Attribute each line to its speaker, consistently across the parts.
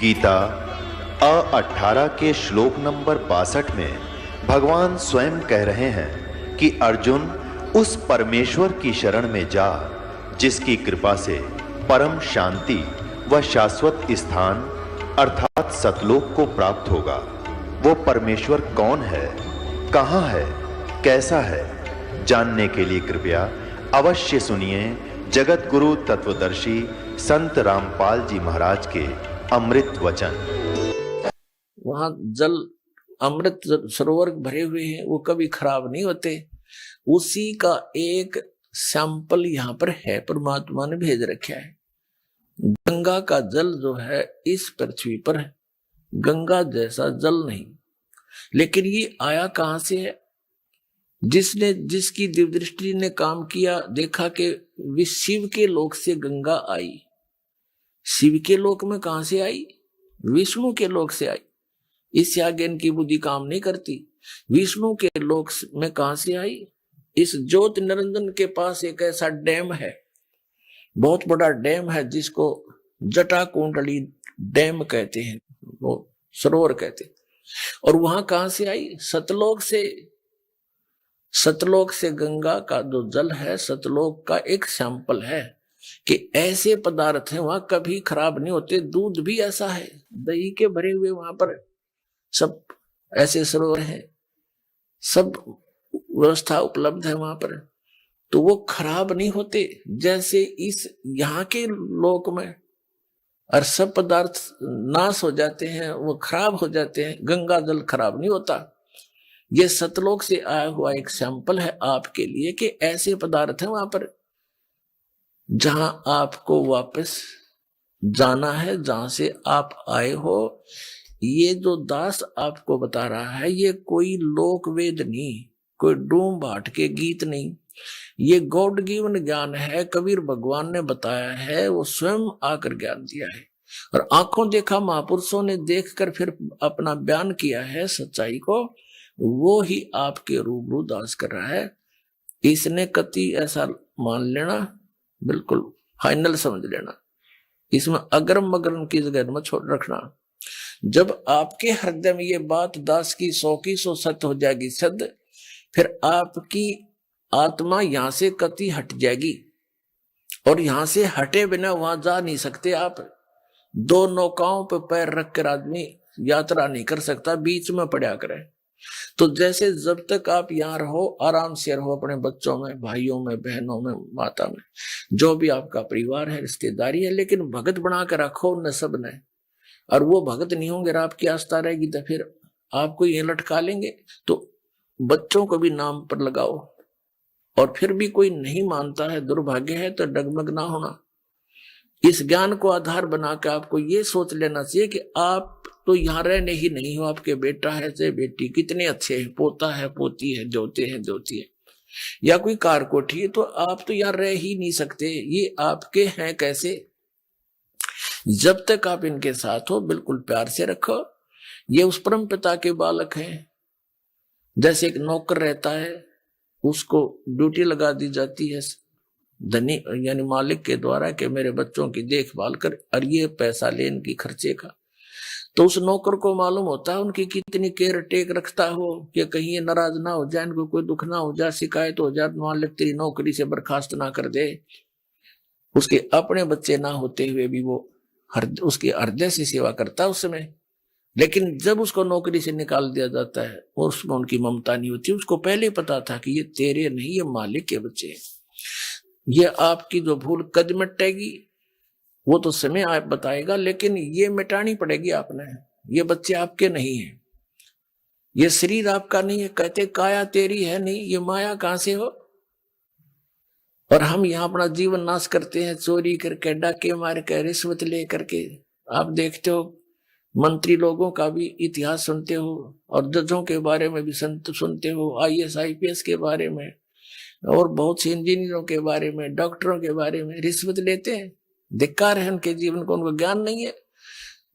Speaker 1: गीता 18 के श्लोक नंबर 62 में भगवान स्वयं कह रहे हैं कि अर्जुन उस परमेश्वर की शरण में जा जिसकी कृपा से परम शांति व शाश्वत स्थान अर्थात सतलोक को प्राप्त होगा। वो परमेश्वर कौन है, कहाँ है, कैसा है, जानने के लिए कृपया अवश्य सुनिए जगत गुरु तत्वदर्शी संत रामपाल जी महाराज के अमृत वचन।
Speaker 2: वहां जल अमृत सरोवर भरे हुए हैं, वो कभी खराब नहीं होते। उसी का एक सैंपल यहाँ पर है, परमात्मा ने भेज रखा है। गंगा का जल जो है इस पृथ्वी पर है, गंगा जैसा जल नहीं। लेकिन ये आया कहां से है? जिसकी दिव्य दृष्टि ने काम किया, देखा कि शिव के लोक से गंगा आई। शिव के लोक में कहां से आई? विष्णु के लोक से आई। इससे आगे इनकी बुद्धि काम नहीं करती। विष्णु के लोक में कहां से आई? इस ज्योति निरंजन के पास एक ऐसा डैम है, बहुत बड़ा डैम है, जिसको जटा कुंडली डैम कहते हैं, वो सरोवर कहते हैं। और वहां कहां से आई? सतलोक से। सतलोक से गंगा का जो जल है, सतलोक का एक सैंपल है कि ऐसे पदार्थ हैं वहां कभी खराब नहीं होते। दूध भी ऐसा है, दही के भरे हुए वहां पर सब ऐसे सरोवर हैं, सब व्यवस्था उपलब्ध है वहां पर, तो वो खराब नहीं होते। जैसे इस यहाँ के लोक में और सब पदार्थ नाश हो जाते हैं, वो खराब हो जाते हैं, गंगा जल खराब नहीं होता। ये सतलोक से आया हुआ एक सैंपल है आपके लिए कि ऐसे पदार्थ हैं वहां पर जहां आपको वापस जाना है, जहां से आप आए हो। ये जो दास आपको बता रहा है, ये कोई लोक वेद नहीं, कोई डूम भाट के गीत नहीं, ये गॉड गिवन ज्ञान है। कबीर भगवान ने बताया है, वो स्वयं आकर ज्ञान दिया है। और आंखों देखा महापुरुषों ने देखकर फिर अपना बयान किया है सच्चाई को, वो ही आपके रूबरू दास कर रहा है। इसने कति ऐसा मान लेना, बिल्कुल फाइनल समझ लेना, इसमें अगरम मगरम की जगह मत छोड़ रखना। जब आपके हृदय में ये बात दास की 100 सत्य हो जाएगी सद, फिर आपकी आत्मा यहां से कति हट जाएगी। और यहां से हटे बिना वहां जा नहीं सकते आप। दो नौकाओं पर पैर रखकर आदमी यात्रा नहीं कर सकता, बीच में पड़ा करे। तो जैसे जब तक आप यहाँ रहो, आराम से रहो अपने बच्चों में, भाइयों में, बहनों में, माता में, जो भी आपका परिवार है, रिश्तेदारी है, लेकिन भगत बना के रखो उन सब ने। और वो भगत नहीं होंगे, आपकी आस्था रहेगी, तो फिर आपको ये लटका लेंगे। तो बच्चों को भी नाम पर लगाओ। और फिर भी कोई नहीं मानता है, दुर्भाग्य है, तो डगमग ना होना। इस ज्ञान को आधार बनाकर आपको ये सोच लेना चाहिए कि आप तो यहाँ रहने ही नहीं हो, आपके बेटा है चाहे बेटी, कितने अच्छे हैं, पोता है, पोती है, जोते हैं, जोती है, या कोई कार कोठी है, तो आप तो यहाँ रह ही नहीं सकते। ये आपके हैं कैसे? जब तक आप इनके साथ हो, बिल्कुल प्यार से रखो। ये उस परम पिता के बालक हैं। जैसे एक नौकर रहता है, उसको ड्यूटी लगा दी जाती है धनी यानी मालिक के द्वारा कि मेरे बच्चों की देखभाल कर, और ये पैसा ले इनकी खर्चे का। तो उस नौकर को मालूम होता है उनकी कितनी केयर टेक रखता हो कि कहीं ये नाराज ना हो जाए, इनको कोई दुख ना हो जाए, शिकायत हो जाए, मालिक तेरी नौकरी से बर्खास्त ना कर दे। उसके अपने बच्चे ना होते हुए भी वो उसके हृदय से सेवा करता है उस समय। लेकिन जब उसको नौकरी से निकाल दिया जाता है और उसमें उनकी ममता नहीं होती, उसको पहले पता था कि ये तेरे नहीं, ये मालिक के बच्चे हैं। ये आपकी जो भूल कद मिटेगी वो तो समय आप बताएगा, लेकिन ये मिटानी पड़ेगी आपने। ये बच्चे आपके नहीं है, ये शरीर आपका नहीं है। कहते काया तेरी है नहीं, ये माया कहां से हो? और हम यहाँ अपना जीवन नाश करते हैं, चोरी करके, डाके मार के, रिश्वत ले करके। आप देखते हो मंत्री लोगों का भी इतिहास सुनते हो, और जजों के बारे में भी सुनते हो, IAS IPS के बारे में, और बहुत से इंजीनियरों के बारे में, डॉक्टरों के बारे में रिश्वत लेते हैं। धिक्कार है उनके जीवन को, उनको ज्ञान नहीं है,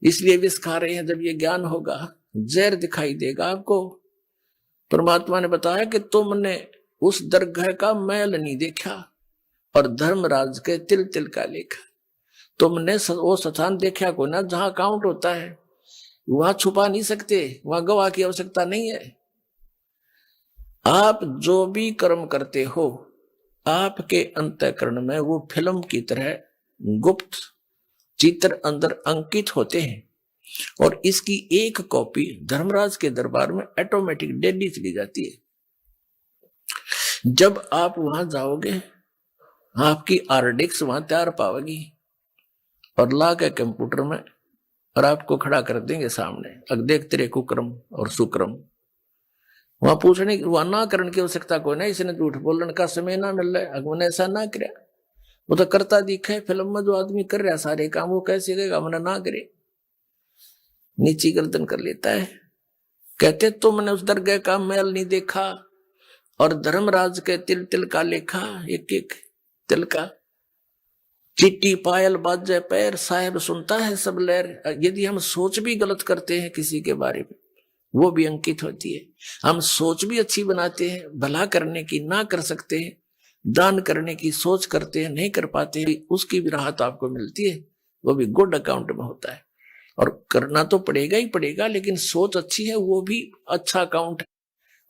Speaker 2: इसलिए विष खा रहे हैं। जब ये ज्ञान होगा, जहर दिखाई देगा आपको। परमात्मा ने बताया कि तुमने उस दरगाह का मैल नहीं देखा और धर्मराज के तिल तिल का लेखा। तुमने वो स्थान देखा कोई ना जहां अकाउंट होता है, वहां छुपा नहीं सकते, वहां गवाह की आवश्यकता नहीं है। आप जो भी कर्म करते हो आपके अंतःकरण में वो फिल्म की तरह गुप्त चित्र अंदर अंकित होते हैं, और इसकी एक कॉपी धर्मराज के दरबार में ऑटोमेटिक डेली चली जाती है। जब आप वहां जाओगे आपकी आरडिक्स वहां तैयार पाओगी और ला के कंप्यूटर में और आपको खड़ा कर देंगे सामने, अब देख तेरे कुक्रम और सुक्रम। वहां पूछने वहां ना करने की आवश्यकता कोई नहीं, इसने झूठ बोलने का समय ना मिल रहा है, अगमने ऐसा ना करे, वो तो करता दिखा है फिल्म में, जो आदमी कर रहा है सारे काम वो कैसे करेगा, मैंने ना करे, नीची गर्दन कर लेता है। कहते तुमने उस दरगाह का मैल नहीं देखा और धर्मराज के तिल तिल का लेखा, एक एक तिल का, चिट्टी पायल बाजे पैर, साहेब सुनता है सब लहर। यदि हम सोच भी गलत करते हैं किसी के बारे में वो भी अंकित होती है। हम सोच भी अच्छी बनाते हैं, भला करने की ना कर सकते हैं, दान करने की सोच करते हैं नहीं कर पाते हैं, उसकी भी राहत आपको मिलती है, वो भी गुड अकाउंट में होता है। और करना तो पड़ेगा ही पड़ेगा, लेकिन सोच अच्छी है वो भी अच्छा अकाउंट है।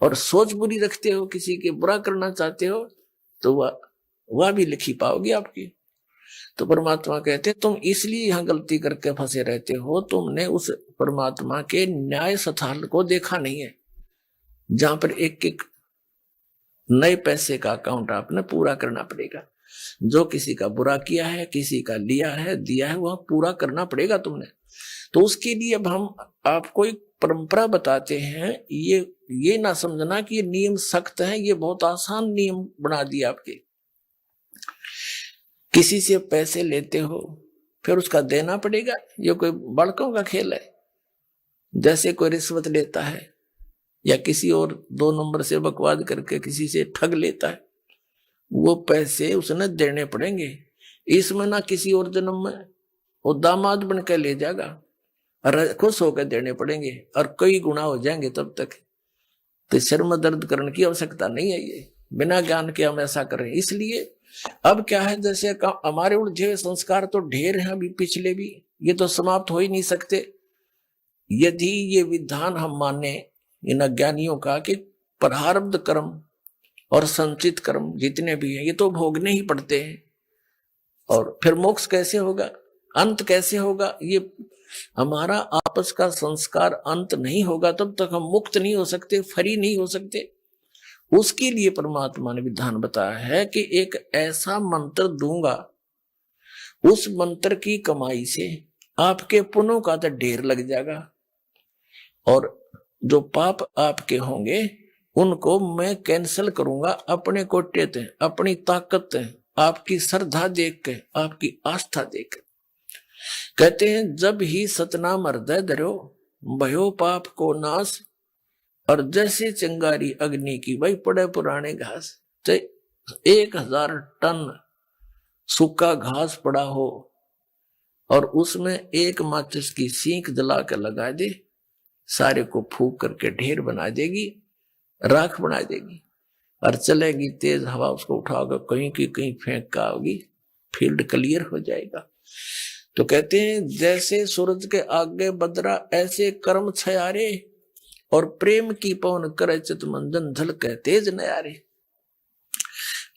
Speaker 2: और सोच बुरी रखते हो, किसी के बुरा करना चाहते हो, तो वह भी लिखी पाओगी आपकी। तो परमात्मा कहते तुम इसलिए यहां गलती करके फंसे रहते हो, तुमने उस परमात्मा के न्याय स्थल को देखा नहीं है, जहां पर एक एक नए पैसे का अकाउंट आपने पूरा करना पड़ेगा। जो किसी का बुरा किया है, किसी का लिया है, दिया है, वह पूरा करना पड़ेगा तुमने। तो उसके लिए अब हम आपको एक परंपरा बताते हैं। ये ना समझना कि ये नियम सख्त है, ये बहुत आसान नियम बना दिया आपके। किसी से पैसे लेते हो फिर उसका देना पड़ेगा, ये कोई बड़कों का खेल है। जैसे कोई रिश्वत लेता है या किसी और 2 नंबर से बकवाद करके किसी से ठग लेता है, वो पैसे उसने देने पड़ेंगे। इसमें ना किसी और जन्म में वो दामाद बन के ले जाएगा और खुश होकर देने पड़ेंगे और कई गुना हो जाएंगे तब तक। तो सिर में दर्द करने की आवश्यकता नहीं है, ये बिना ज्ञान के हम ऐसा करें। इसलिए अब क्या है, जैसे हमारे उलझे हुए संस्कार तो ढेर हैं अभी पिछले भी, ये तो समाप्त हो ही नहीं सकते। यदि ये विधान हम माने इन अज्ञानियों का कि प्रारब्ध कर्म और संचित कर्म जितने भी हैं ये तो भोगने ही पड़ते हैं, और फिर मोक्ष कैसे होगा, अंत कैसे होगा, ये हमारा आपस का संस्कार अंत नहीं होगा तब तक हम मुक्त नहीं हो सकते, फ्री नहीं हो सकते। उसके लिए परमात्मा ने विधान बताया है कि एक ऐसा मंत्र दूंगा, उस मंत्र की कमाई से आपके पुण्यों का तो ढेर लग जाएगा, और जो पाप आपके होंगे उनको मैं कैंसिल करूंगा अपने कोटे ते, अपनी ताकत ते, आपकी श्रद्धा देख के, आपकी आस्था देख के। कहते हैं जब ही सतनाम हृदय धरो भयो पाप को नाश, और जैसे चिंगारी अग्नि की भाई पड़े पुराने घास, चाहे 1000 टन सूखा घास पड़ा हो और उसमें एक माचिस की सीख जला कर लगा दे, सारे को फूक करके ढेर बना देगी, राख बना देगी, और चलेगी तेज हवा उसको उठाकर कहीं की कहीं फेंक का होगी, फील्ड क्लियर हो जाएगा। तो कहते हैं जैसे सूरज के आगे बदरा ऐसे कर्म छयारे, और प्रेम की पवन करे चित मंजन झलके तेज नयारे।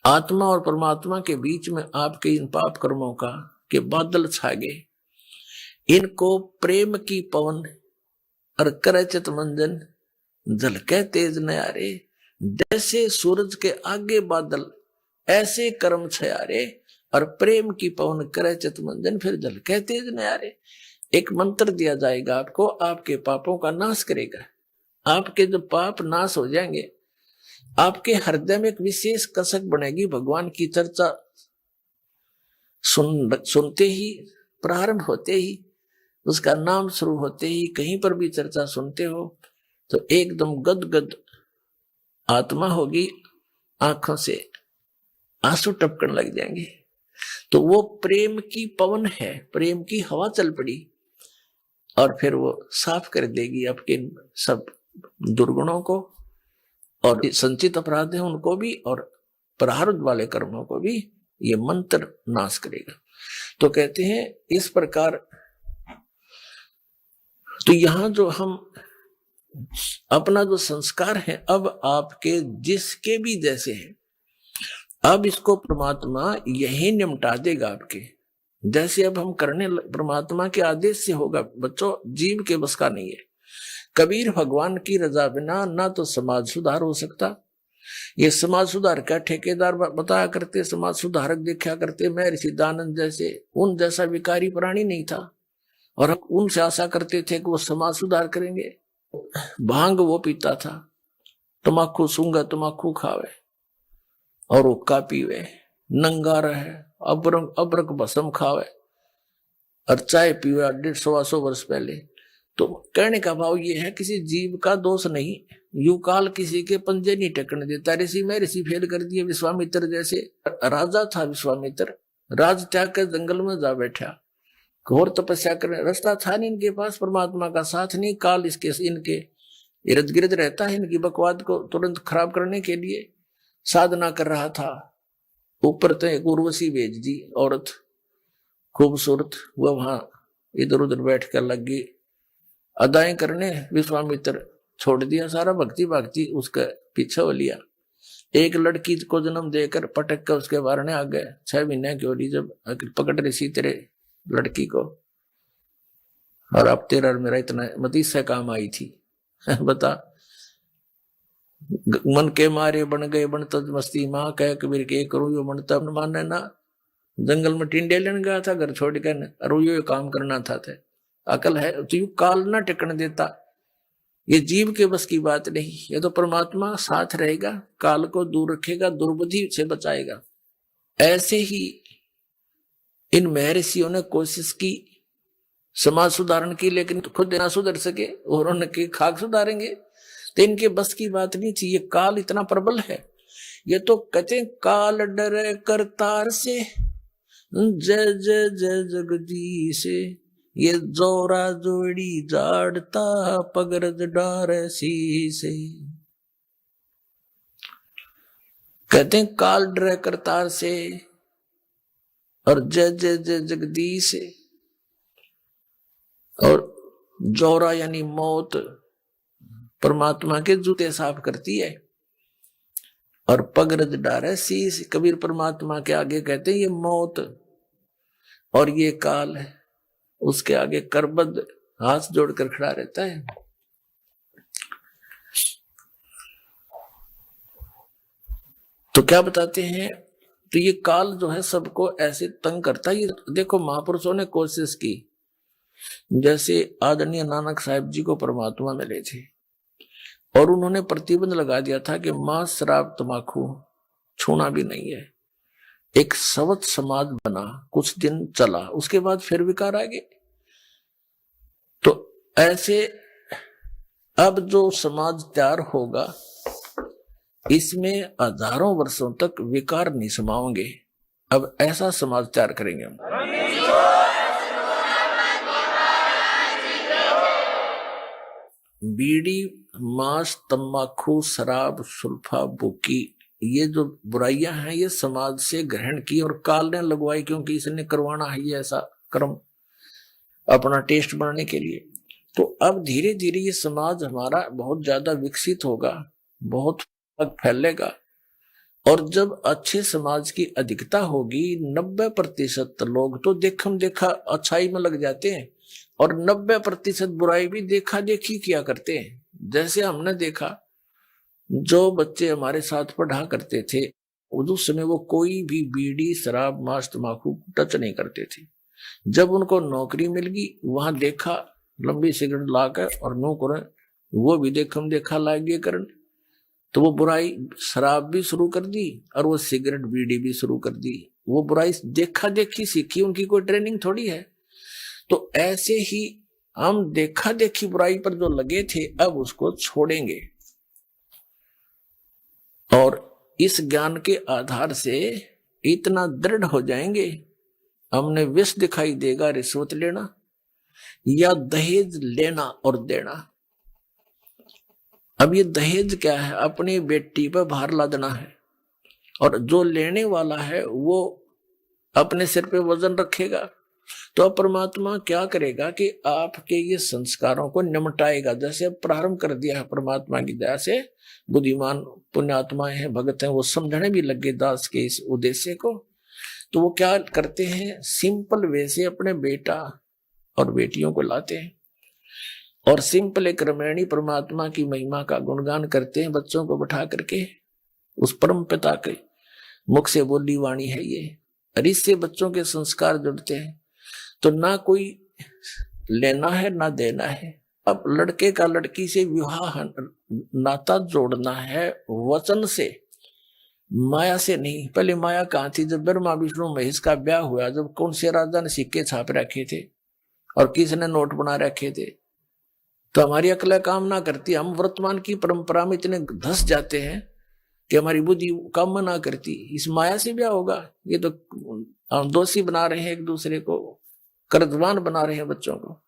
Speaker 2: आत्मा और परमात्मा के बीच में आपके इन पाप कर्मों का के बादल छा गए, इनको प्रेम की पवन और करे चित मंजन झलके तेज नयारे। जैसे सूरज के आगे बादल ऐसे कर्म छयारे, और प्रेम की पवन करे चित मंजन फिर झलके तेज नयारे। एक मंत्र दिया जाएगा आपको, आपके पापों का नाश करेगा। आपके जो पाप नाश हो जाएंगे, आपके हृदय में एक विशेष कसक बनेगी। भगवान की चर्चा सुनते ही, प्रारंभ होते ही, उसका नाम शुरू होते ही, कहीं पर भी चर्चा सुनते हो तो एकदम गदगद आत्मा होगी, आंखों से आंसू टपकने लग जाएंगे। तो वो प्रेम की पवन है, प्रेम की हवा चल पड़ी, और फिर वो साफ कर देगी आपके सब दुर्गुणों को, और संचित अपराध है उनको भी, और प्रारब्ध वाले कर्मों को भी ये मंत्र नाश करेगा। तो कहते हैं इस प्रकार, तो यहां जो हम अपना जो संस्कार है अब आपके जिसके भी जैसे हैं, अब इसको परमात्मा यही निपटा देगा आपके जैसे। अब हम करने परमात्मा के आदेश से होगा बच्चों, जीव के बस का नहीं है। कबीर भगवान की रजा बिना ना तो समाज सुधार हो सकता। ये समाज सुधार का ठेकेदार बताया करते, समाज सुधारक देखा करते महर्षि दयानंद जैसे, उन जैसा विकारी प्राणी नहीं था और हम उनसे आशा करते थे कि वो समाज सुधार करेंगे। भांग वो पीता था, तमाकू सूंगा तमाकू खावे और हुक्का पीवे, नंगा रहे, अबरक भस्म खावे और चाय पीवे 150 वर्ष पहले। तो कहने का भाव ये है किसी जीव का दोष नहीं, यू काल किसी के पंजे नहीं टकने देता। ऋषि में ऋषि फेल कर दिए। विश्वामित्र जैसे राजा था, विश्वामित्र राज त्याग कर जंगल में जा बैठा, घोर तपस्या करने, रास्ता था नहीं इनके पास, परमात्मा का साथ नहीं, काल इसके इनके इर्द गिर्द रहता है, इनकी बकवाद को तुरंत खराब करने के लिए साधना कर रहा था। ऊपर तो एक उर्वशी भेज दी औरत खूबसूरत, वह वहां इधर उधर बैठ कर लग गई अदाएं करने। विश्वामित्र छोड़ दिया सारा भक्ति भक्ति, उसका पीछे हो लिया। एक लड़की को जन्म देकर पटक कर उसके बारने आ गए। 6 महीने की हो रही जब पकड़ रही सी तेरे लड़की को, और अब तेरा और मेरा इतना मतीस से काम आई थी। बता, मन के मारे बन गए बनता मस्ती, माँ कह कबीर के करूं यो बनता माने ना। जंगल में टिंडे लेने गया था घर छोड़ कर, और यो काम करना था। अकल है तो यू काल ना टिकने देता। ये जीव के बस की बात नहीं, ये तो परमात्मा साथ रहेगा, काल को दूर रखेगा, दुर्बुद्धि से बचाएगा। ऐसे ही इन महर्षियों ने कोशिश की समाज सुधारण की, लेकिन खुद ना सुधर सके और उनके खाक सुधारेंगे तो इनके बस की बात नहीं थी। ये काल इतना प्रबल है। ये तो कहते हैं काल डरे करतार से, जय जय जय जगदीश, ये जोरा जोड़ी जाड़ता पगरज डार से। कहते हैं काल डरे करतार से और जय जय जय जगदीश, और जोरा यानी मौत परमात्मा के जूते साफ करती है, और पगरज डारे शीश, कबीर परमात्मा के आगे कहते हैं ये मौत और ये काल है, उसके आगे करबद्ध हाथ जोड़कर खड़ा रहता है। तो क्या बताते हैं, तो ये काल जो है सबको ऐसे तंग करता है। ये देखो महापुरुषों ने कोशिश की, जैसे आदरणीय नानक साहिब जी को परमात्मा मिले थे और उन्होंने प्रतिबंध लगा दिया था कि मांस शराब तमाकू छूना भी नहीं है। एक सवत समाज बना, कुछ दिन चला, उसके बाद फिर विकार आ गए। तो ऐसे अब जो समाज तैयार होगा इसमें हजारों वर्षों तक विकार नहीं समाओगे। अब ऐसा समाज तैयार करेंगे हम। बीड़ी, मांस, तम्बाकू, शराब, सुल्फा, बुकी, ये जो बुराइयां हैं ये समाज से ग्रहण की और काल ने लगवाई, क्योंकि इसने करवाना है ये ऐसा कर्म अपना टेस्ट बनाने के लिए। तो अब धीरे धीरे ये समाज हमारा बहुत ज्यादा विकसित होगा, बहुत फैलेगा, और जब अच्छे समाज की अधिकता होगी 90% लोग तो देखम देखा अच्छाई में लग जाते हैं और 90% बुराई भी देखा देखी किया करते हैं। जैसे हमने देखा जो बच्चे हमारे साथ पढ़ा करते थे उस समय वो कोई भी बीड़ी, शराब, मांस, तम्बाकू टच नहीं करते थे। जब उनको नौकरी मिल गई वहां देखा लंबी सिगरेट लाकर और नो करें, वो भी देखम देखा लागे करन, तो वो बुराई शराब भी शुरू कर दी और वो सिगरेट बीड़ी भी शुरू कर दी। वो बुराई देखा देखी सीखी, उनकी कोई ट्रेनिंग थोड़ी है। तो ऐसे ही हम देखा देखी बुराई पर जो लगे थे अब उसको छोड़ेंगे, और इस ज्ञान के आधार से इतना दृढ़ हो जाएंगे, हमने विष दिखाई देगा रिश्वत लेना या दहेज लेना और देना। अब ये दहेज क्या है, अपनी बेटी पर भार लादना है, और जो लेने वाला है वो अपने सिर पे वजन रखेगा। तो परमात्मा क्या करेगा कि आपके ये संस्कारों को निमटाएगा। जैसे प्रारंभ कर दिया है परमात्मा की दया से, बुद्धिमान पुण्यात्माएं हैं, भगत हैं, वो समझने भी लगे दास के इस उद्देश्य को। तो वो क्या करते हैं, सिंपल वे से अपने बेटा और बेटियों को लाते हैं और सिंपल एक रमणी परमात्मा की महिमा का गुणगान करते हैं बच्चों को बैठा करके। उस परम पिता के मुख से बोली वाणी है ये, और इससे बच्चों के संस्कार जुड़ते हैं। तो ना कोई लेना है ना देना है। अब लड़के का लड़की से विवाह नाता जोड़ना है वचन से, माया से नहीं। पहले माया कहाँ थी? जब ब्रह्मा विष्णु महेश का ब्याह हुआ, जब कौन से राजा ने सिक्के छाप रखे थे और किसने नोट बना रखे थे, तो हमारी अकल काम ना करती। हम वर्तमान की परंपरा में इतने धस जाते हैं कि हमारी बुद्धि काम ना करती। इस माया से ब्याह होगा, ये तो हम दोषी बना रहे हैं एक दूसरे को, कर्जवान बना रहे हैं बच्चों को।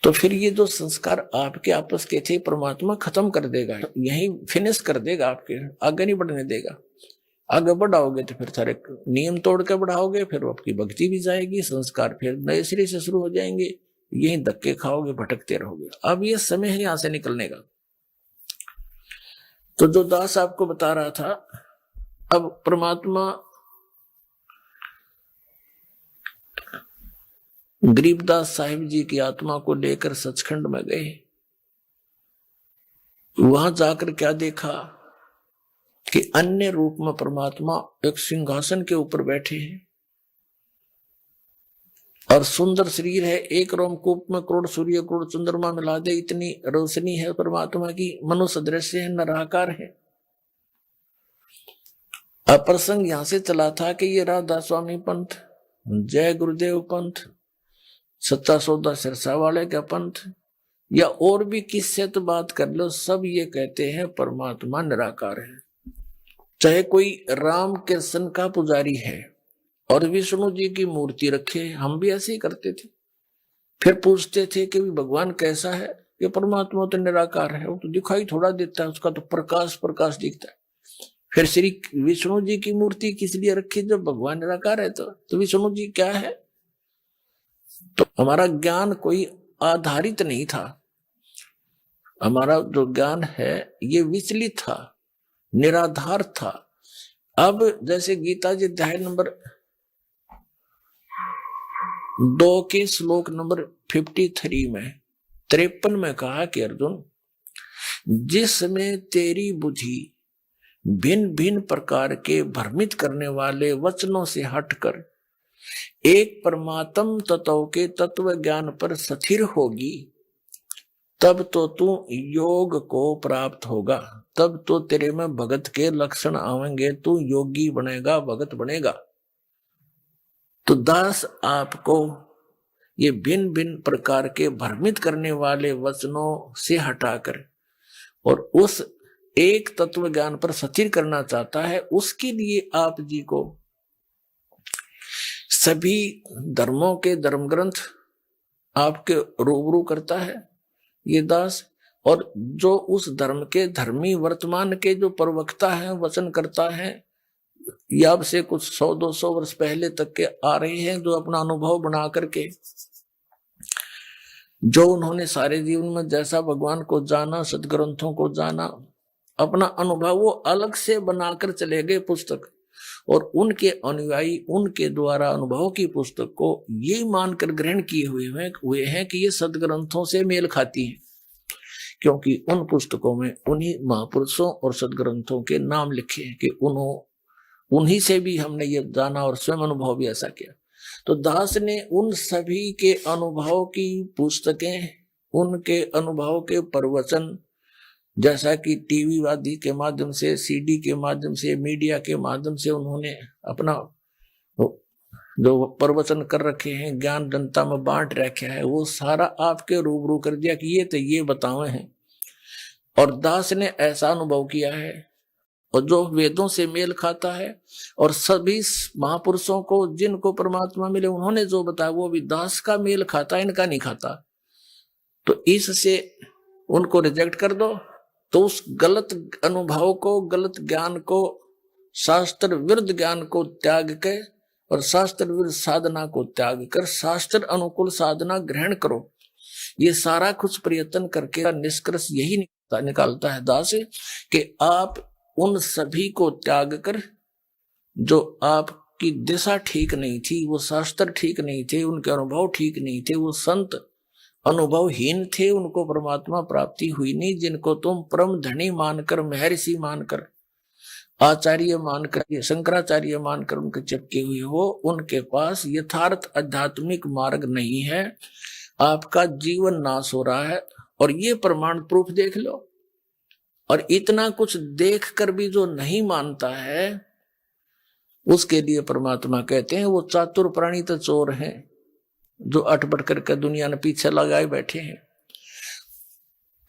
Speaker 2: तो फिर ये जो संस्कार आपके आपस के थे परमात्मा खत्म कर देगा, यही फिनिश कर देगा, आपके आगे नहीं बढ़ने देगा। आगे बढ़ाओगे तो फिर सारे नियम तोड़ के बढ़ाओगे, फिर आपकी भक्ति भी जाएगी, संस्कार फिर नए सिरे से शुरू हो जाएंगे, यही धक्के खाओगे, भटकते रहोगे। अब ये समय है यहां से निकलने का। तो जो दास आपको बता रहा था, अब परमात्मा गरीबदास साहिब जी की आत्मा को लेकर सचखंड में गए। वहां जाकर क्या देखा कि अन्य रूप में परमात्मा एक सिंहासन के ऊपर बैठे हैं और सुंदर शरीर है। एक रोमकूप में करोड़ सूर्य करोड़ चंद्रमा मिला दे इतनी रोशनी है परमात्मा की। मनुष्य दृश्य है, निराकार है। अप्रसंग यहां से चला था कि ये राधा स्वामी पंथ, जय गुरुदेव पंथ, सच्चा सौदा सिरसा वाले का पंथ, या और भी किससे तो बात कर लो, सब ये कहते हैं परमात्मा निराकार है। चाहे कोई राम कृष्ण का पुजारी है और विष्णु जी की मूर्ति रखे, हम भी ऐसे ही करते थे। फिर पूछते थे कि भगवान कैसा है? कि परमात्मा तो निराकार है, वो तो दिखाई थोड़ा देता है, उसका तो प्रकाश प्रकाश दिखता है। फिर श्री विष्णु जी की मूर्ति किस लिए रखी जब भगवान निराकार है? तो विष्णु जी क्या है? तो हमारा ज्ञान कोई आधारित नहीं था। हमारा जो ज्ञान है ये विचलित था, निराधार था। अब जैसे गीता जी अध्याय नंबर 2 के श्लोक नंबर 53 में 53 में कहा कि अर्जुन, जिसमें तेरी बुद्धि भिन्न भिन्न प्रकार के भ्रमित करने वाले वचनों से हटकर एक परमात्म तत्व के तत्व ज्ञान पर स्थिर होगी, तब तो तू योग को प्राप्त होगा, तब तो तेरे में भगत के लक्षण आवेंगे, तू योगी बनेगा, भगत बनेगा। तो दास आपको ये भिन्न भिन्न प्रकार के भ्रमित करने वाले वचनों से हटाकर और उस एक तत्व ज्ञान पर स्थिर करना चाहता है। उसके लिए आप जी को सभी धर्मों के धर्म ग्रंथ आपके रूबरू करता है ये दास, और जो उस धर्म के धर्मी वर्तमान के जो प्रवक्ता है, वचन करता है, या अब से कुछ 100-200 वर्ष पहले तक के आ रहे हैं, जो अपना अनुभव बना करके, जो उन्होंने सारे जीवन में जैसा भगवान को जाना, सदग्रंथों को जाना, अपना अनुभव वो अलग से बनाकर चले गए पुस्तक, और उनके अनुयायी उनके द्वारा अनुभव की पुस्तक को ये मानकर ग्रहण किए हुए हैं कि ये सदग्रंथों से मेल खाती है, क्योंकि उन पुस्तकों में उन्हीं महापुरुषों और सदग्रंथों के नाम लिखे हैं कि उन्हीं से भी हमने ये जाना और स्वयं अनुभव भी ऐसा किया। तो दास ने उन सभी के अनुभव की पुस्तकें, उनके अनुभव के प्रवचन, जैसा कि टीवी आदि के माध्यम से, सीडी के माध्यम से, मीडिया के माध्यम से उन्होंने अपना जो प्रवचन कर रखे हैं, ज्ञान जनता में बांट रखा है, वो सारा आपके रूबरू कर दिया कि ये तो ये बताए हैं। और दास ने ऐसा अनुभव किया है, और जो वेदों से मेल खाता है, और सभी महापुरुषों को जिनको परमात्मा मिले उन्होंने जो बताया वो भी दास का मेल खाता, इनका नहीं खाता। तो इससे उनको रिजेक्ट कर दो, तो उस गलत अनुभव को, गलत ज्ञान को शास्त्र विरुद्ध ज्ञान को त्याग के और शास्त्र विरुद्ध साधना को त्याग कर शास्त्र अनुकूल साधना ग्रहण करो। ये सारा कुछ प्रयत्न करके निष्कर्ष यही निकालता है दास कि आप उन सभी को त्याग कर, जो आपकी दिशा ठीक नहीं थी, वो शास्त्र ठीक नहीं थे, उनके अनुभव ठीक नहीं थे, वो संत अनुभवहीन थे, उनको परमात्मा प्राप्ति हुई नहीं, जिनको तुम परम धनी मानकर, महर्षि मानकर, आचार्य मानकर, शंकराचार्य मानकर उनके चिपके हुए हो, उनके पास यथार्थ आध्यात्मिक मार्ग नहीं है। आपका जीवन नाश हो रहा है और ये प्रमाण प्रूफ देख लो। और इतना कुछ देख कर भी जो नहीं मानता है, उसके लिए परमात्मा कहते हैं वो चातुर प्राणी तो चोर हैं, जो अटपट करके दुनिया ने पीछे लगाए बैठे हैं।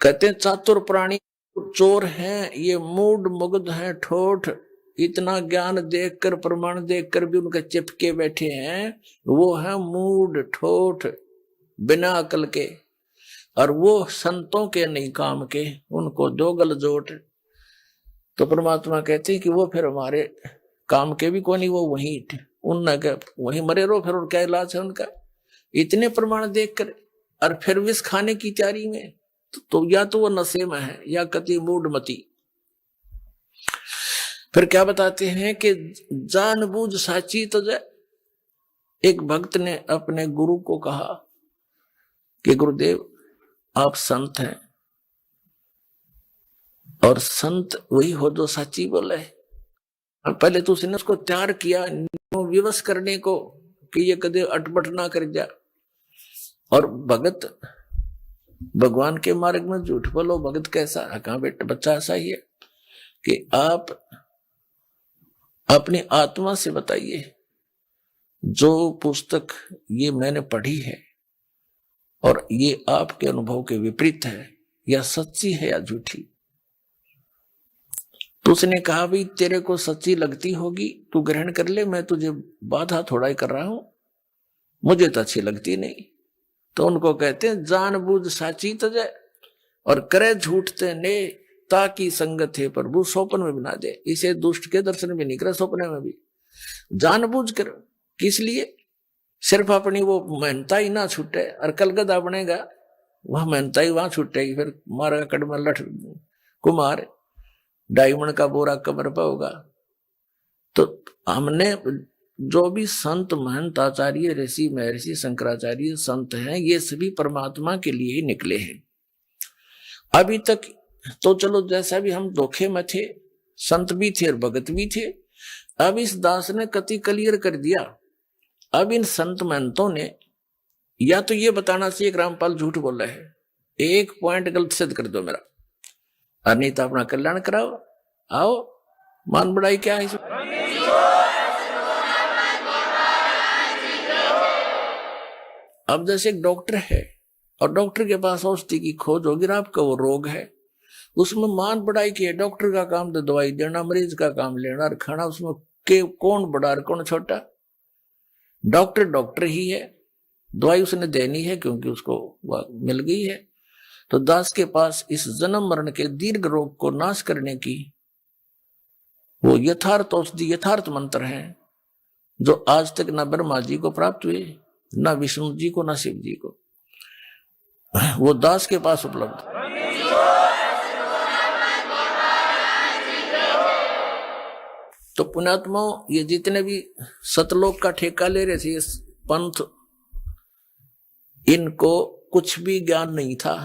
Speaker 2: कहते हैं चातुर प्राणी चोर हैं, ये मूड मुग्ध हैं, ठोठ, इतना ज्ञान देखकर, प्रमाण देखकर भी उनके चिपके बैठे हैं, वो है मूड ठोठ, बिना अकल के, और वो संतों के नहीं काम के, उनको दो गलजोट। तो परमात्मा कहते हैं कि वो फिर हमारे काम के भी कोई नहीं, वो वहीं वहीं मरे रहो, फिर और क्या इलाज है उनका। इतने प्रमाण देखकर और फिर विष खाने की तैयारी में, तो या तो वो नशे में है या कति मूढ़मती। फिर क्या बताते हैं कि जानबूझ साची तजय। एक भक्त ने अपने गुरु को कहा कि गुरुदेव आप संत हैं, और संत वही हो जो सच्ची बोले। और पहले तो उसने उसको तैयार किया विवश करने को कि ये कदे अटपट ना कर जा। और भगत भगवान के मार्ग में झूठ बोलो, भगत कैसा है? कहाँ बेटा बच्चा ऐसा ही है कि आप अपनी आत्मा से बताइए, जो पुस्तक ये मैंने पढ़ी है और ये आपके अनुभव के विपरीत है, या सच्ची है या झूठी। तो उसने कहा भाई तेरे को सच्ची लगती होगी तू ग्रहण कर ले, मैं तुझे बाधा थोड़ा ही कर रहा हूं, मुझे तो अच्छी लगती नहीं। तो उनको कहते हैं जानबूझ साची तजय और करे झूठते ने, ताकि संगत है प्रभु स्वप्न में बना दे। इसे दुष्ट के दर्शन भी नहीं करे, स्वप्न में भी जानबूझ कर। किस लिए? सिर्फ अपनी वो मेहनता ही ना छूटे, और कलगदा बनेगा वह मेहनता ही वहां छूटेगी, फिर मारा कड़मा लठ कुमार डायमंड का बोरा कमर पर होगा। तो हमने जो भी संत महंत आचार्य ऋषि महर्षि शंकराचार्य संत हैं, ये सभी परमात्मा के लिए ही निकले हैं। अभी तक तो चलो जैसा भी हम धोखे में थे, संत भी थे और भगत भी थे। अब इस दास ने कति क्लियर कर दिया। अब इन संत महंतों ने या तो ये बताना चाहिए कि रामपाल झूठ बोल रहे हैं, एक पॉइंट गलत सिद्ध कर दो मेरा, और नहीं तो अपना कल्याण कराओ। आओ मान बढ़ाई क्या है इसमें? अब जैसे एक डॉक्टर है और डॉक्टर के पास औषधि की खोज होगी, आपका वो रोग है, उसमें मान बढ़ाई की है। डॉक्टर का काम तो दवाई देना, मरीज का काम लेना और खाना, उसमें के कौन बड़ा और कौन छोटा? डॉक्टर डॉक्टर ही है, दवाई उसने देनी है क्योंकि उसको मिल गई है। तो दास के पास इस जन्म मरण के दीर्घ रोग को नाश करने की वो यथार्थ औषधि, यथार्थ मंत्र हैं, जो आज तक न ब्रह्मा जी को प्राप्त हुए, न विष्णु जी को, न शिव जी को, वो दास के पास उपलब्ध। तो पुण्यात्माओं, ये जितने भी सतलोक का ठेका ले रहे थे इस पंथ, इनको कुछ भी ज्ञान नहीं था।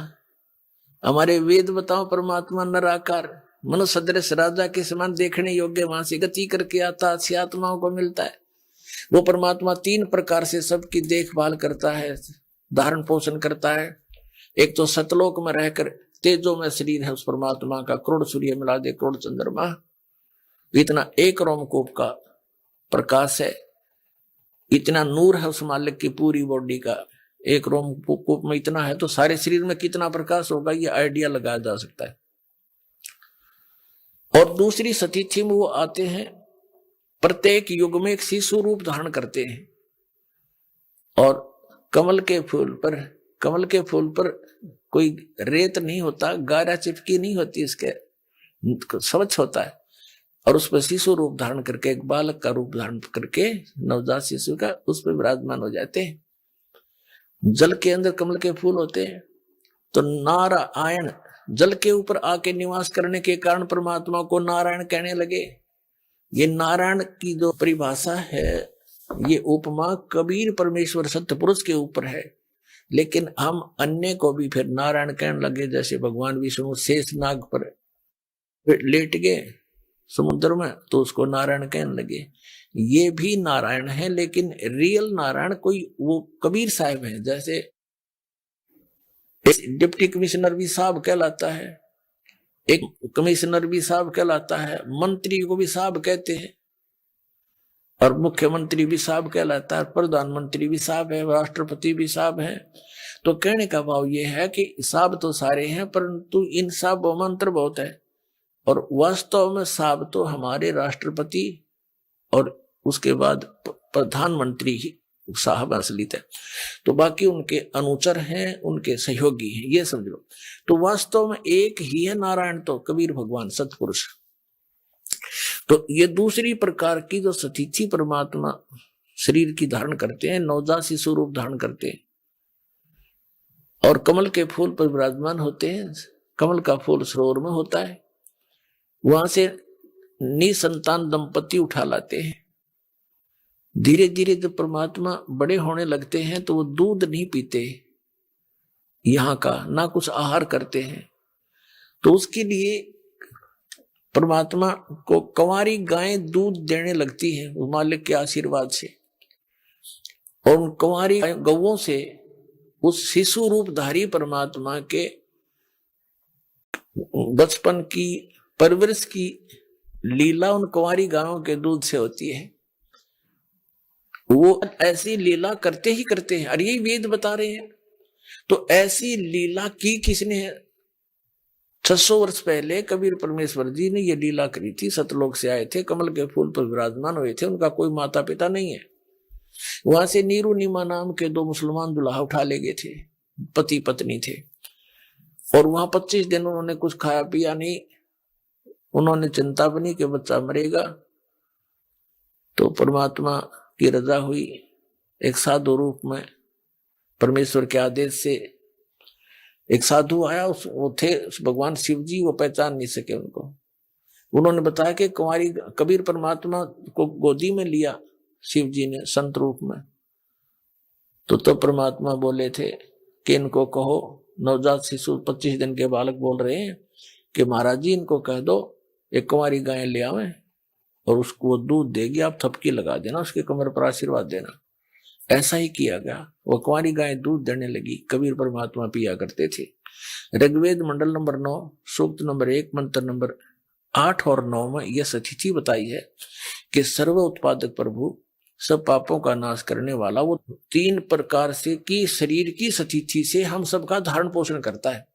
Speaker 2: हमारे वेद बताओ परमात्मा नराकार मनुष्य सदृश राजा के समान देखने योग्य, वहां से गति करके आता, अच्छी आत्माओं को मिलता है। वो परमात्मा 3 प्रकार से सबकी देखभाल करता है, धारण पोषण करता है। एक तो सतलोक में रहकर तेजो में शरीर है उस परमात्मा का, करोड़ सूर्य मिला दे करोड़ चंद्रमा, इतना एक रोमकूप का प्रकाश है, इतना नूर है उस मालिक की पूरी बॉडी का। एक रोमकूप में इतना है तो सारे शरीर में कितना प्रकाश होगा, ये आइडिया लगाया जा सकता है। और दूसरी सतीथि में वो आते हैं, प्रत्येक युग में एक शिशु रूप धारण करते हैं, और कमल के फूल पर कोई रेत नहीं होता, गारा चिपकी नहीं होती, इसके स्वच्छ होता है। और उस पर शिशु रूप धारण करके, एक बालक का रूप धारण करके, नवजात शिशु का, उस पर विराजमान हो जाते हैं। जल के अंदर कमल के फूल होते हैं, तो नारायण जल के ऊपर आके निवास करने के कारण परमात्मा को नारायण कहने लगे। ये नारायण की जो परिभाषा है, ये उपमा कबीर परमेश्वर सत्य पुरुष के ऊपर है, लेकिन हम अन्य को भी फिर नारायण कहने लगे। जैसे भगवान विष्णु शेष नाग पर लेट गए समुद्र में, तो उसको नारायण कहने लगे। ये भी नारायण है, लेकिन रियल नारायण कोई वो कबीर साहब है। जैसे डिप्टी कमिश्नर भी साहब कहलाता है, एक कमिश्नर भी साहब कहलाता है, मंत्री को भी साहब कहते हैं, और मुख्यमंत्री भी साहब कहलाता है, प्रधानमंत्री भी साहब है, राष्ट्रपति भी साहब है। तो कहने का भाव ये है कि साहब तो सारे हैं, परंतु इन साहबों में अंतर बहुत है। और वास्तव में साहब तो हमारे राष्ट्रपति और उसके बाद प्रधानमंत्री ही साहब असलियत है, तो बाकी उनके अनुचर हैं, उनके सहयोगी हैं, ये समझ लो। तो वास्तव में एक ही है नारायण, तो कबीर भगवान सतपुरुष। तो ये दूसरी प्रकार की जो सतीथी परमात्मा शरीर की धारण करते हैं, नवजात शिशु रूप धारण करते हैं और कमल के फूल पर विराजमान होते हैं। कमल का फूल सरोवर में होता है, वहां से निसंतान दंपति उठा लाते हैं। धीरे धीरे जब परमात्मा बड़े होने लगते हैं तो वो दूध नहीं पीते यहाँ का, ना कुछ आहार करते हैं। तो उसके लिए परमात्मा को कंवारी गायें दूध देने लगती हैं मालिक के आशीर्वाद से, और उन कंवारी गौओं से उस शिशु रूपधारी परमात्मा के बचपन की परवरिश की लीला उन कंवारी गायों के दूध से होती है। वो ऐसी लीला करते ही करते हैं, और यही वेद बता रहे हैं। तो ऐसी लीला की किसने है? 600 वर्ष पहले कबीर परमेश्वर जी ने ये लीला करी थी। सतलोक से आए थे, कमल के फूल पर विराजमान हुए थे, उनका कोई माता पिता नहीं है। वहां से नीरू नीमा नाम के 2 मुसलमान दुल्हा उठा ले गए थे, पति पत्नी थे, और वहां 25 दिन उन्होंने कुछ खाया पिया नहीं। उन्होंने चिंता बनी कि बच्चा मरेगा, तो परमात्मा की रजा हुई। एक साधु रूप में परमेश्वर के आदेश से एक साधु आया, वो थे भगवान शिव जी, वो पहचान नहीं सके उनको। उन्होंने बताया कि कुंवारी कबीर परमात्मा को गोदी में लिया शिव जी ने संत रूप में। तो परमात्मा बोले थे कि इनको कहो, नवजात शिशु 25 दिन के बालक बोल रहे हैं कि महाराज जी इनको कह दो एक कुंवारी गाय ले आवे और उसको वो दूध देगी, आप थपकी लगा देना, उसके कमर पर आशीर्वाद देना। ऐसा ही किया गया। वो कुंवारी गाय दूध देने लगी, कबीर परमात्मा पिया करते थे। ऋग्वेद मंडल नंबर 9 सूक्त नंबर 1 मंत्र नंबर 8 और 9 में यह सतिथि बताई है कि सर्व उत्पादक प्रभु, सब पापों का नाश करने वाला, वो 3 प्रकार से की शरीर की सतिथि से हम सबका धारण पोषण करता है।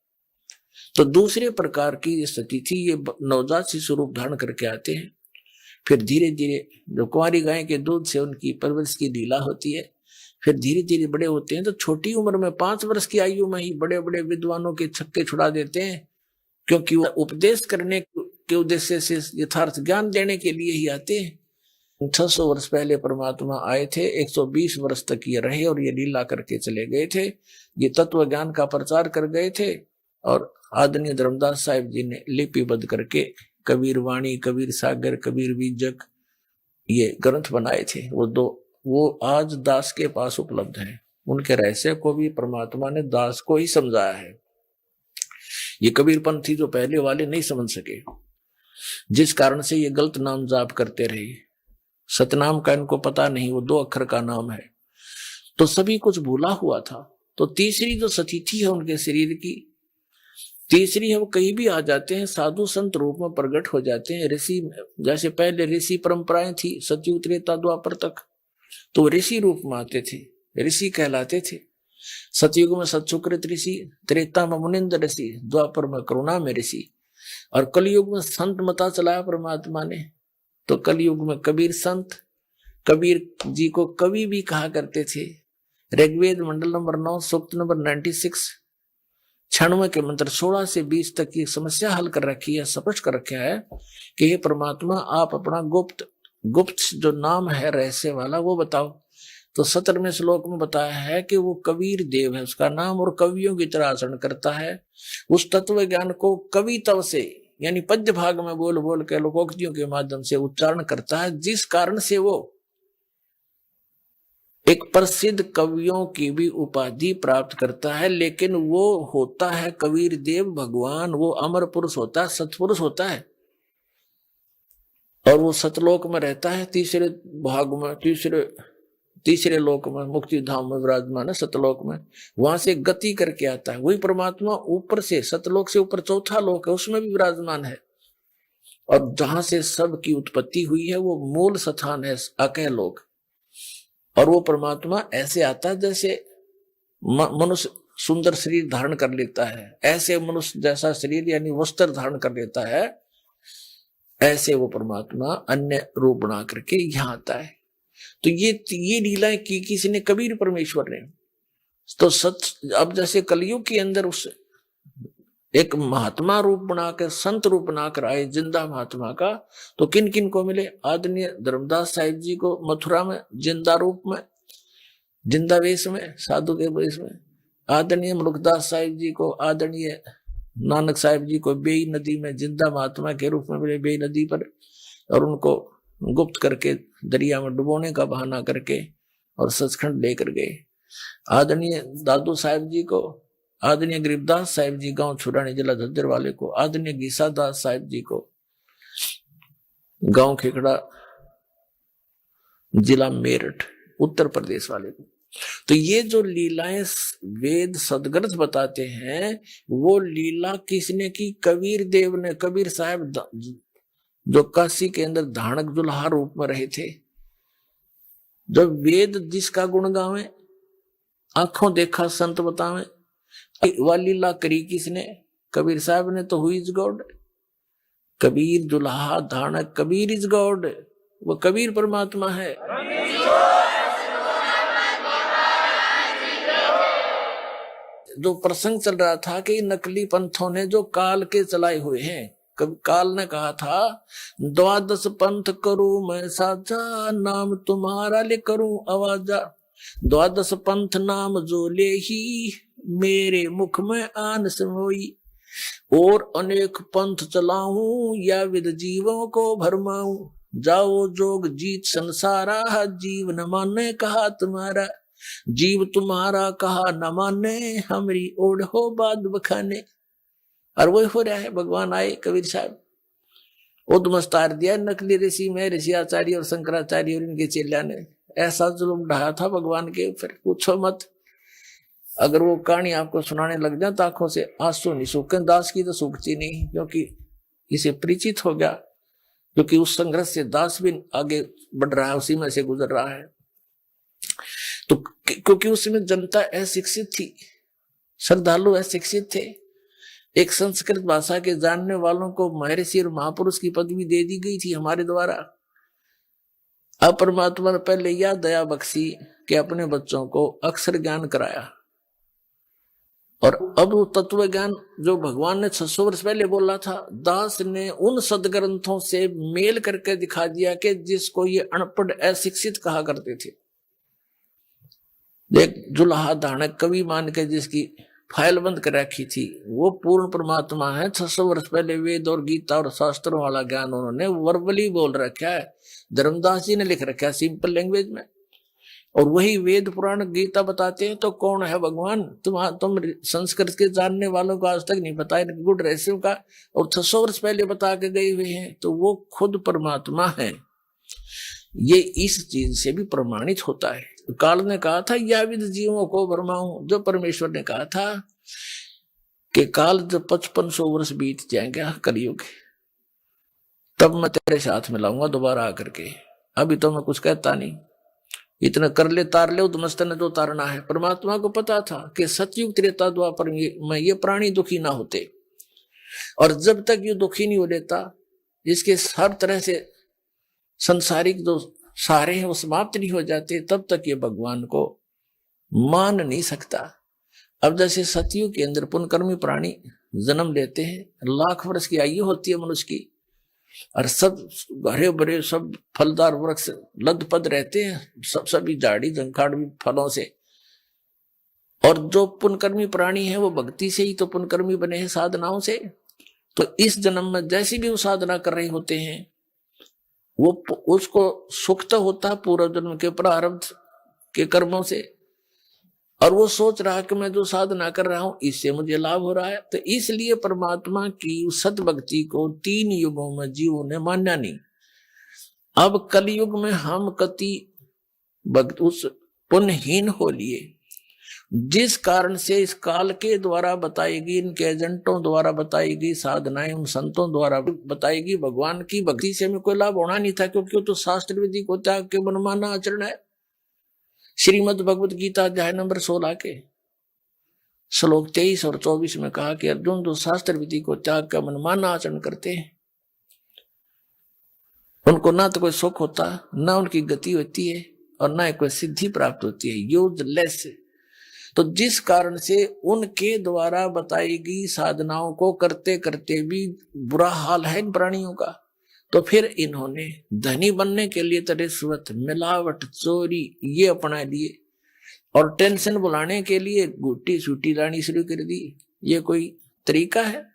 Speaker 2: तो दूसरे प्रकार की सतिथि ये नवजात शिशु रूप धारण करके आते हैं। फिर धीरे धीरे जो कुंवारी गाय के दूध से उनकी परवरिश की लीला होती है, फिर धीरे धीरे बड़े होते हैं। तो छोटी उम्र में 5 वर्ष की आयु में ही बड़े बड़े विद्वानों के छक्के छुड़ा देते हैं, क्योंकि वो उपदेश करने के उद्देश्य से यथार्थ ज्ञान देने के लिए ही आते हैं। 600 वर्ष पहले परमात्मा आए थे, 120 वर्ष तक ये रहे और ये लीला करके चले गए थे। ये तत्व ज्ञान का प्रचार कर गए थे, और आदरणीय धर्मदास साहिब जी ने लिपिबद्ध करके कबीर वाणी, कबीर सागर, कबीर बीजक ये ग्रंथ बनाए थे। वो आज दास के पास उपलब्ध हैं। उनके रहस्य को भी परमात्मा ने दास को ही समझाया है। ये कबीर पंथी जो पहले वाले नहीं समझ सके, जिस कारण से ये गलत नाम जाप करते रहे। सतनाम का इनको पता नहीं, वो 2 अक्षर का नाम है, तो सभी कुछ भूला हुआ था। तो तीसरी जो सतिथि है उनके शरीर की, तीसरी है, वो कहीं भी आ जाते हैं, साधु संत रूप में प्रकट हो जाते हैं। ऋषि, जैसे पहले ऋषि परंपराएं थी सतयुग त्रेता द्वापर तक, तो ऋषि रूप में आते थे, ऋषि कहलाते थे। सतयुग में सतसुकृत ऋषि, त्रेता में मुनिंद्र ऋषि, द्वापर में करुणा में ऋषि, और कलयुग में संत मता चलाया परमात्मा ने। तो कलयुग में कबीर संत, कबीर जी को कवि भी कहा करते थे। ऋग्वेद मंडल नंबर 9 सूक्त नंबर 96 96 के मंत्र 16 से 20 तक की समस्या हल कर रखी है, स्पष्ट कर रखा है कि हे परमात्मा आप अपना गुप्त जो नाम है रहस्य वाला वो बताओ। तो 17वें श्लोक में बताया है कि वो कबीर देव है उसका नाम, और कवियों की तरह आचरण करता है। उस तत्व ज्ञान को कवित्व से यानी पद्य भाग में बोल बोल के लोकोक्तियों के माध्यम से उच्चारण करता है, जिस कारण से वो एक प्रसिद्ध कवियों की भी उपाधि प्राप्त करता है। लेकिन वो होता है कबीर देव भगवान, वो अमर पुरुष होता है, सतपुरुष होता है, और वो सतलोक में रहता है, तीसरे भाग में, तीसरे लोक में, मुक्ति धाम में विराजमान है, सतलोक में। वहां से गति करके आता है। वही परमात्मा ऊपर से, सतलोक से ऊपर चौथा लोक है, उसमें भी विराजमान है। और जहां से सब की उत्पत्ति हुई है वो मूल स्थान है अकह लोक। और वो परमात्मा ऐसे आता है जैसे मनुष्य सुंदर शरीर धारण कर लेता है, ऐसे मनुष्य जैसा शरीर यानी वस्त्र धारण कर लेता है, ऐसे वो परमात्मा अन्य रूप बना करके यहाँ आता है। तो ये लीलाएं की किसी कबीर परमेश्वर ने। तो अब जैसे कलयुग के अंदर उस एक महात्मा रूप बनाकर, संत रूप बनाकर आए जिंदा महात्मा का, तो किन किन को मिले? आदरणीय धर्मदास साहिब जी को मथुरा में जिंदा रूप में, जिंदा वेश में, साधु के वेश में। आदरणीय मुल्कदास साहिब जी को, आदरणीय नानक साहिब जी को बेई नदी में जिंदा महात्मा के रूप में मिले, बेई नदी पर, और उनको गुप्त करके दरिया में डुबोने का बहाना करके और सचखंड लेकर गए। आदरणीय दादू साहिब जी को, आदरणीय गरीबदास साहिब जी गांव छुरानी जिला झज्जर वाले को, आदरणीय गीसा दास साहिब जी को गांव खेकड़ा जिला मेरठ उत्तर प्रदेश वाले को। तो ये जो लीलाएं वेद सदग्रंथ बताते हैं, वो लीला किसने की? कबीर देव ने। कबीर साहब जो काशी के अंदर धानक जुल्हा रूप में रहे थे, जब वेद जिसका गुण गावे, आंखों देखा संत बतावे, वह लीला करी किसने? कबीर साहब ने। तो हुई इज गॉड, कबीर जुल्हा धानक, कबीर इज गॉड, वो कबीर परमात्मा है। जो प्रसंग चल रहा था कि नकली पंथों ने जो काल के चलाए हुए हैं, काल ने कहा था 12 पंथ करूं मैं साजा, नाम तुम्हारा ले करूं आवाजा। 12 पंथ नाम जो ले ही, मेरे मुख में आन समोई। और अनेक पंथ चलाऊं, या विद जीवों को भरमाऊं। जाओ जोग जीत संसारा, जीव न माने कहा तुम्हारा। जीव तुम्हारा कहा न माने, हमरी ओढ़ हो बाद बखाने। और वही हो रहा है। भगवान आए, कबीर साहब उद्मस्तार दिया नकली ऋषि में, ऋषि आचार्य और शंकराचार्य और इनके चेलिया ने ऐसा जुल्म ढाया था भगवान के ऊपर, पूछो मत। अगर वो कहानी आपको सुनाने लग जाए तो आंखों से आंसू नहीं सूखे। दास की तो सूखती नहीं, क्योंकि इसे परिचित हो गया, क्योंकि उस संघर्ष से दास भी आगे बढ़ रहा है, उसी में से गुजर रहा है। तो क्योंकि उसमें जनता अशिक्षित थी, श्रद्धालु अशिक्षित थे। एक संस्कृत भाषा के जानने वालों को महर्षि और महापुरुष की पदवी दे दी गई थी हमारे द्वारा। अब परमात्मा ने पहले यह दया बख्शी कि अपने बच्चों को अक्षर ज्ञान कराया, और अब वो तत्व ज्ञान जो भगवान ने 600 वर्ष पहले बोला था, दास ने उन सदग्रंथों से मेल करके दिखा दिया कि जिसको ये अनपढ़ अशिक्षित कहा करते थे। एक जुल्हा धानक कवि मान के जिसकी फाइल बंद कर रखी थी, वो पूर्ण परमात्मा है। 600 वर्ष पहले वेद और गीता और शास्त्रों वाला ज्ञान उन्होंने वर्बली बोल रखा है। धर्मदास जी ने लिख रखा है सिंपल लैंग्वेज में, और वही वेद पुराण गीता बताते हैं। तो कौन है भगवान? तुम संस्कृत के जानने वालों को आज तक नहीं पता है गुड रहस्यों का, और 600 वर्ष पहले बता के गए हुए हैं। तो वो खुद परमात्मा है। ये इस चीज से भी प्रमाणित होता है। काल ने कहा था या विद जीवों को भरमाऊं, जो परमेश्वर ने कहा था कि काल जब 5500 वर्ष बीत जाएंगे कलयुग, तब मैं तेरे साथ मिलाऊंगा दोबारा आकर के। अभी तो मैं कुछ कहता नहीं, इतना कर ले तार ले, उद्मस्त ने जो तारना है। परमात्मा को पता था कि सतयुग त्रेता द्वापर में ये प्राणी दुखी ना होते, और जब तक ये दुखी नहीं हो लेता, इसके हर तरह से संसारिक जो सारे हैं वो समाप्त नहीं हो जाते, तब तक ये भगवान को मान नहीं सकता। अब जैसे सतयुग के अंदर पुनकर्मी प्राणी जन्म लेते हैं, लाख वर्ष की आयु होती है मनुष्य की, और सब हरे भरे सब फलदार वृक्ष लदपद रहते हैं, सभी झाड़ी झंखाड़ भी फलों से। और जो पुनकर्मी प्राणी है वो भक्ति से ही तो पुनकर्मी बने हैं, साधनाओं से। तो इस जन्म में जैसी भी वो साधना कर रहे होते हैं, वो उसको सुख तो होता पूर्व जन्म के प्रारब्ध के कर्मों से, और वो सोच रहा है कि मैं जो साधना कर रहा हूं इससे मुझे लाभ हो रहा है। तो इसलिए परमात्मा की सत भक्ति को 3 युगों में जीवों ने माना नहीं। अब कलयुग में हम कति भक्त उस पुण्यहीन हो लिए, जिस कारण से इस काल के द्वारा बताएगी, इनके एजेंटों द्वारा बताएगी साधनाएं, उन संतों द्वारा बताएगी, भगवान की भक्ति से हमें कोई लाभ होना नहीं था, क्योंकि वो तो शास्त्र विधि को त्याग के मनमाना आचरण है। श्रीमद् भगवत गीता अध्याय नंबर 16 के श्लोक 23 और 24 में कहा कि अर्जुन जो शास्त्र विधि को त्याग कर मनमाना आचरण करते हैं, उनको ना तो कोई सुख होता, ना उनकी गति होती है, और ना कोई सिद्धि प्राप्त होती है, यूजलेस। तो जिस कारण से उनके द्वारा बताएगी साधनाओं को करते करते भी बुरा हाल है इन प्राणियों का, तो फिर इन्होंने धनी बनने के लिए तो रिश्वत, मिलावट, चोरी ये अपना लिए, और टेंशन बुलाने के लिए गुट्टी सूटी लानी शुरू कर दी। ये कोई तरीका है?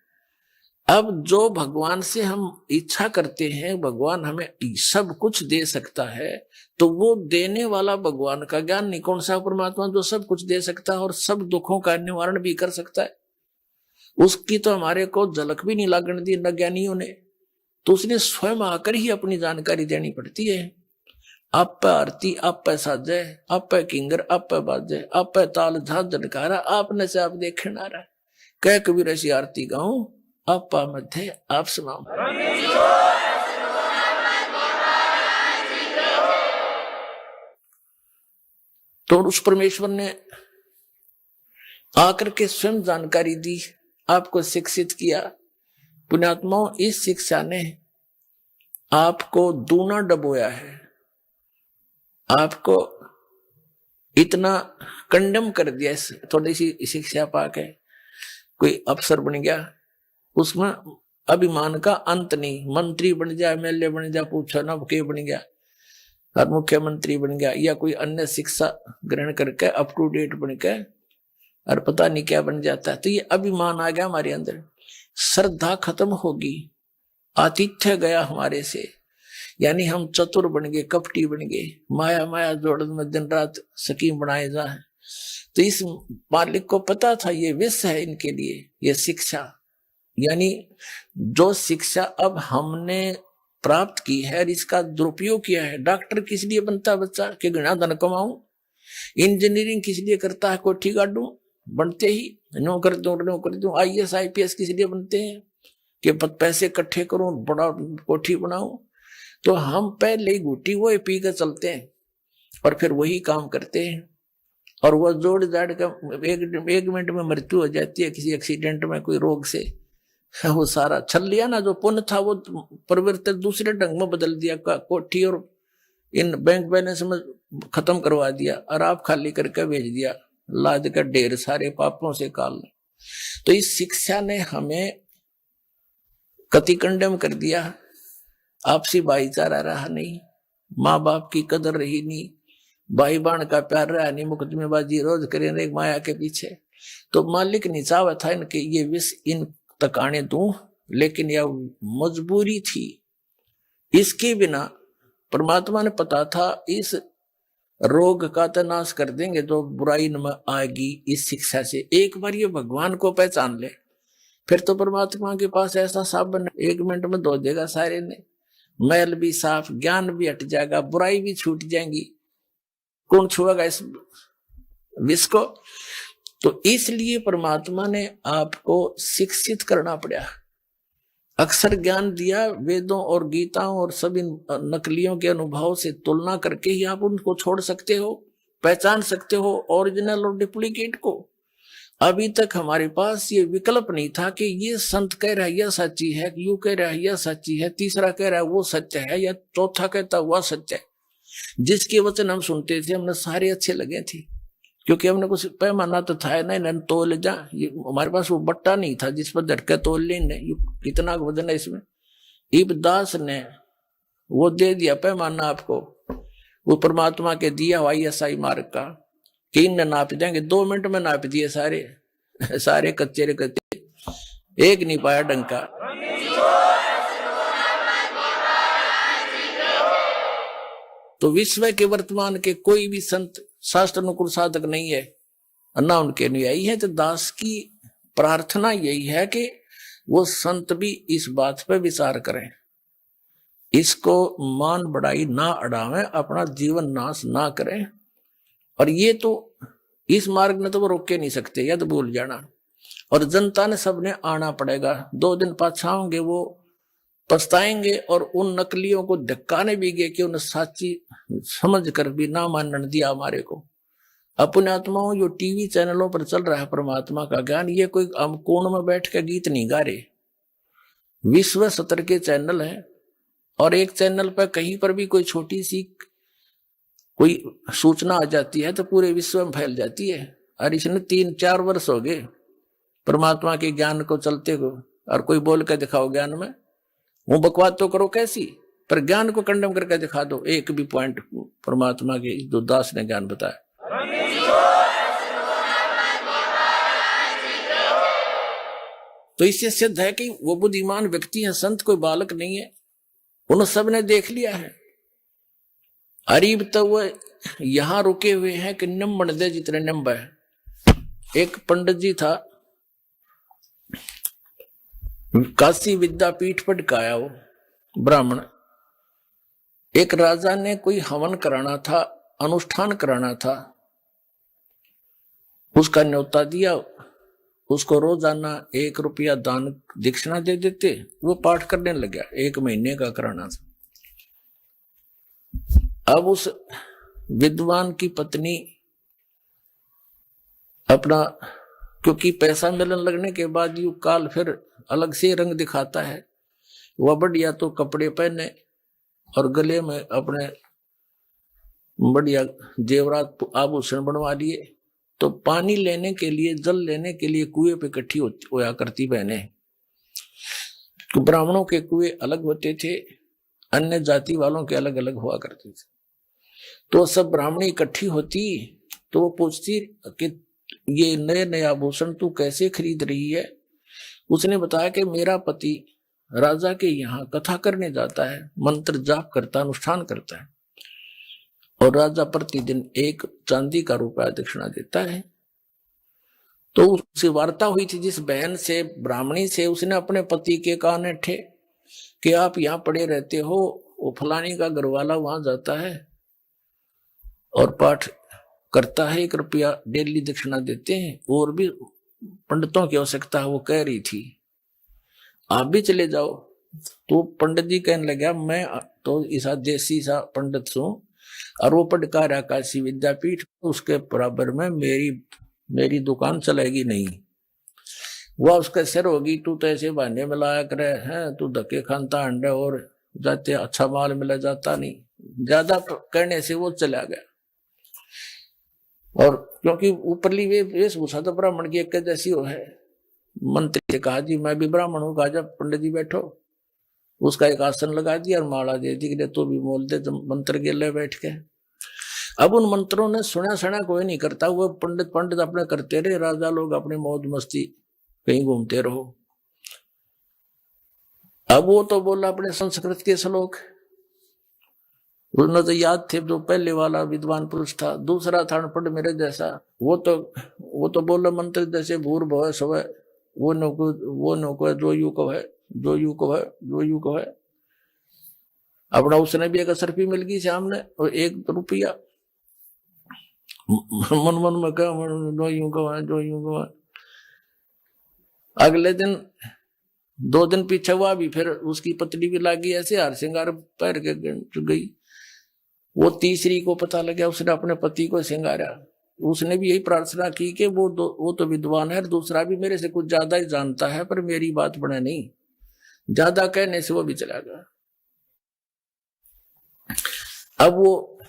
Speaker 2: अब जो भगवान से हम इच्छा करते हैं भगवान हमें सब कुछ दे सकता है, तो वो देने वाला भगवान का ज्ञान नहीं, कौन सा परमात्मा जो सब कुछ दे सकता है और सब दुखों का निवारण भी कर सकता है, उसकी तो हमारे को झलक भी नहीं लागण दी न ज्ञानियों ने। तो उसने स्वयं आकर ही अपनी जानकारी देनी पड़ती है। आप पे आरती, आप पे साजे, आप पे किंगर, आप पे बाजे, आप पे ताल झाज झनकारा, आपने से आप देखे ना रहा, कह कबीर ऐसी आरती गाऊं, आप पा मध्य आप सुनाओ। तो उस परमेश्वर ने आकर के स्वयं जानकारी दी, आपको शिक्षित किया। पुण्यात्माओं, इस शिक्षा ने आपको दूना डबोया है, आपको इतना कंडम कर दिया। थोड़ी सी शिक्षा पाके कोई अफसर बन गया, उसमें अभिमान का अंत नहीं, मंत्री बन जाए, एमएलए बन जाए, पूछो ना के बन गया, और मुख्यमंत्री बन गया, या कोई अन्य शिक्षा ग्रहण करके अप टू डेट बन के और पता नहीं क्या बन जाता है। तो ये अभिमान आ गया हमारे अंदर, श्रद्धा खत्म होगी, आतिथ्य गया हमारे से, यानी हम चतुर बन गए, कपटी बन गए, माया माया जोड़न में दिन रात स्कीम बनाए जाए। तो इस मालिक को पता था ये विष है इनके लिए, ये शिक्षा, यानी जो शिक्षा अब हमने प्राप्त की है, इसका दुरुपयोग किया है। डॉक्टर किस लिए बनता है बच्चा? कि घना धन कमाऊं। इंजीनियरिंग किस लिए करता है? कोठी गाड़ू, बनते ही नौकर दूं। IAS IPS किस लिए बनते हैं? कि पैसे इकट्ठे करूं, बड़ा कोठी बनाऊं। तो हम पहले ही गुटी वो पी कर चलते हैं और फिर वही काम करते हैं, और वो जोड़ जाड़ कर एक मिनट में मृत्यु हो जाती है किसी एक्सीडेंट में, कोई रोग से। वो सारा छल लिया ना, जो पुण्य था वो परिवर्तित दूसरे ढंग में बदल दिया, कोठी और इन बैंक बैलेंस में खत्म करवा दिया, और आप खाली करके भेज दिया, लाद कर ढेर सारे पापों से काल। तो इस शिक्षा ने हमें कति कंडम कर दिया। आपसी भाईचारा रहा नहीं, माँ बाप की कदर रही नहीं, भाई बहन का प्यार रहा नहीं, मुकदमेबाजी रोज करें माया के पीछे। तो मालिक ने चाहा था इनके ये विष इन तक आने दूं, लेकिन यह मजबूरी थी। इसके बिना परमात्मा ने पता था इस रोग का तो नाश कर देंगे जो बुराई में आएगी इस शिक्षा से। एक बार ये भगवान को पहचान ले, फिर तो परमात्मा के पास ऐसा साबन 1 मिनट में धो देगा सारे ने, मैल भी साफ, ज्ञान भी हट जाएगा, बुराई भी छूट जाएंगी। कौन छुएगा इस विष को? तो इसलिए परमात्मा ने आपको शिक्षित करना पड़ा, अक्षर ज्ञान दिया, वेदों और गीताओं और सभी नकलियों के अनुभव से तुलना करके ही आप उनको छोड़ सकते हो, पहचान सकते हो ओरिजिनल और डुप्लीकेट को। अभी तक हमारे पास ये विकल्प नहीं था कि ये संत कह रहा है यह सच्ची है, यू कह रहा है यह सच्ची है, तीसरा कह रहा है वो सत्य है, या चौथा कहता वह सत्य है। जिसके वचन हम सुनते थे हमने सारे अच्छे लगे थे, क्योंकि हमने कुछ पैमाना तो था नहीं, न तोल जा, ये हमारे पास वो बट्टा नहीं था जिस पर झटके तोल लेने कितना वजन है इसमें। इबदास ने वो दे दिया पैमाना आपको, वो परमात्मा के दिया हुआ ISI मार्ग का, कि इन नाप देंगे। 2 मिनट में नाप दिए सारे सारे कच्चे रे कच्चे, एक नहीं पाया डंका। तो विश्व के वर्तमान के कोई भी संत शास्त्र अनुकूल साधक नहीं है, ना उनके अनुयायी है। तो दास की प्रार्थना यही है कि वो संत भी इस बात पर विचार करें, इसको मान बढ़ाई ना अड़ावें, अपना जीवन नाश ना करें। और ये तो इस मार्ग में तो वो रोक के नहीं सकते, या तो भूल जाना। और जनता ने सबने आना पड़ेगा। 2 दिन पाछा होंगे वो पछताएंगे, और उन नकलियों को धक्काने भी गए कि उन्हें साची समझ कर भी ना मानने दिया हमारे को। अपने आत्माओं जो टीवी चैनलों पर चल रहा है परमात्मा का ज्ञान, ये कोई हम कोण में बैठ के गीत नहीं गा रहे। विश्व स्तर के चैनल है, और एक चैनल पर कहीं पर भी कोई छोटी सी कोई सूचना आ जाती है तो पूरे विश्व में फैल जाती है। और इसने 3-4 वर्ष हो गए परमात्मा के ज्ञान को चलते को, और कोई बोल के दिखाओ ज्ञान में, वो बकवास तो करो कैसी, पर ज्ञान को कंडम करके दिखा दो एक भी पॉइंट परमात्मा के जो दास ने ज्ञान बताया। तो इससे सिद्ध है कि वो बुद्धिमान व्यक्ति है, संत कोई बालक नहीं है, उन सब ने देख लिया है। अरीब तो वो यहां रुके हुए हैं कि निम्बण दे जितने निम्ब है। एक पंडित जी था, काशी विद्यापीठ पढ़काया वो ब्राह्मण। एक राजा ने कोई हवन कराना था, अनुष्ठान कराना था, उसका न्योता दिया, उसको रोजाना 1 रुपया दान दक्षिणा दे देते। वो पाठ करने लग गया, 1 महीने का कराना था। अब उस विद्वान की पत्नी अपना, क्योंकि पैसा मिलने लगने के बाद यू काल फिर अलग से रंग दिखाता है, वह बढ़िया तो कपड़े पहने और गले में अपने बढ़िया जेवरात आभूषण बनवा लिए। तो पानी लेने के लिए, जल लेने के लिए कुएं पे इकट्ठी होया करती बहने। तो ब्राह्मणों के कुएं अलग होते थे, अन्य जाति वालों के अलग अलग हुआ करते थे। तो सब ब्राह्मणी इकट्ठी होती, तो वो पूछती कि ये नए नए आभूषण तू कैसे खरीद रही है। उसने बताया कि मेरा पति राजा के यहाँ कथा करने जाता है, मंत्र जाप करता, अनुष्ठान करता है, और राजा प्रतिदिन 1 चांदी का रुपया दक्षिणा देता है। तो उससे वार्ता हुई थी जिस बहन से, ब्राह्मणी से, उसने अपने पति के कान ठे कि आप यहाँ पड़े रहते हो, वो फलानी का घरवाला वहां जाता है और पाठ करता है, 1 रुपया डेली दक्षिणा देते हैं, और भी पंडितों की आवश्यकता है। वो कह रही थी आप भी चले जाओ। तो पंडित जी कहने लगा मैं तो ऐसा देसी सा पंडित हूं, और वो पढ़का रहा काशी विद्यापीठ, उसके बराबर में मेरी दुकान चलेगी नहीं। वह उसका सिर होगी, तू तो ऐसे बहाने में लाया करे हैं, तू धक्के खानता अंडे और जाते अच्छा माल मिला जाता नहीं। ज्यादा कहने से वो चला गया। और क्योंकि ऊपरली वेशभूषा तो ब्राह्मण की एक जैसी हो है, मंत्री से कहा जी मैं भी ब्राह्मण हूँ, कहा जब पंडित जी बैठो, उसका एक आसन लगा दिया और माला दे दी कि तो भी मोल दे, तो मंत्र गिले बैठ के। अब उन मंत्रों ने सुना कोई नहीं करता, वो पंडित अपने करते रहे, राजा लोग अपनी मौज मस्ती कहीं घूमते रहो। अब वो तो बोला अपने संस्कृत के श्लोक, उन्हें तो याद थे, जो पहले वाला विद्वान पुरुष था। दूसरा था अनपढ़ मेरे जैसा, वो तो बोला मंत्र जैसे भूर भव स्व, वो नको जो यू को है, जो यू को है, जो यू को है। अपना उसने भी एक असरफी मिल गई सामने, और 1 रुपया मन में क्या, जो यूं को है, जो यूं को है। अगले दिन 2 दिन पीछे हुआ भी, फिर उसकी पत्नी भी लागी ऐसे हार श्रृंगार पैर के गई। वो तीसरी को पता लगा, उसने अपने पति को सिंगारा। उसने भी यही प्रार्थना की कि वो तो विद्वान है, दूसरा भी मेरे से कुछ ज्यादा ही जानता है, पर मेरी बात बने नहीं। ज्यादा कहने से वो भी चला गया। अब वो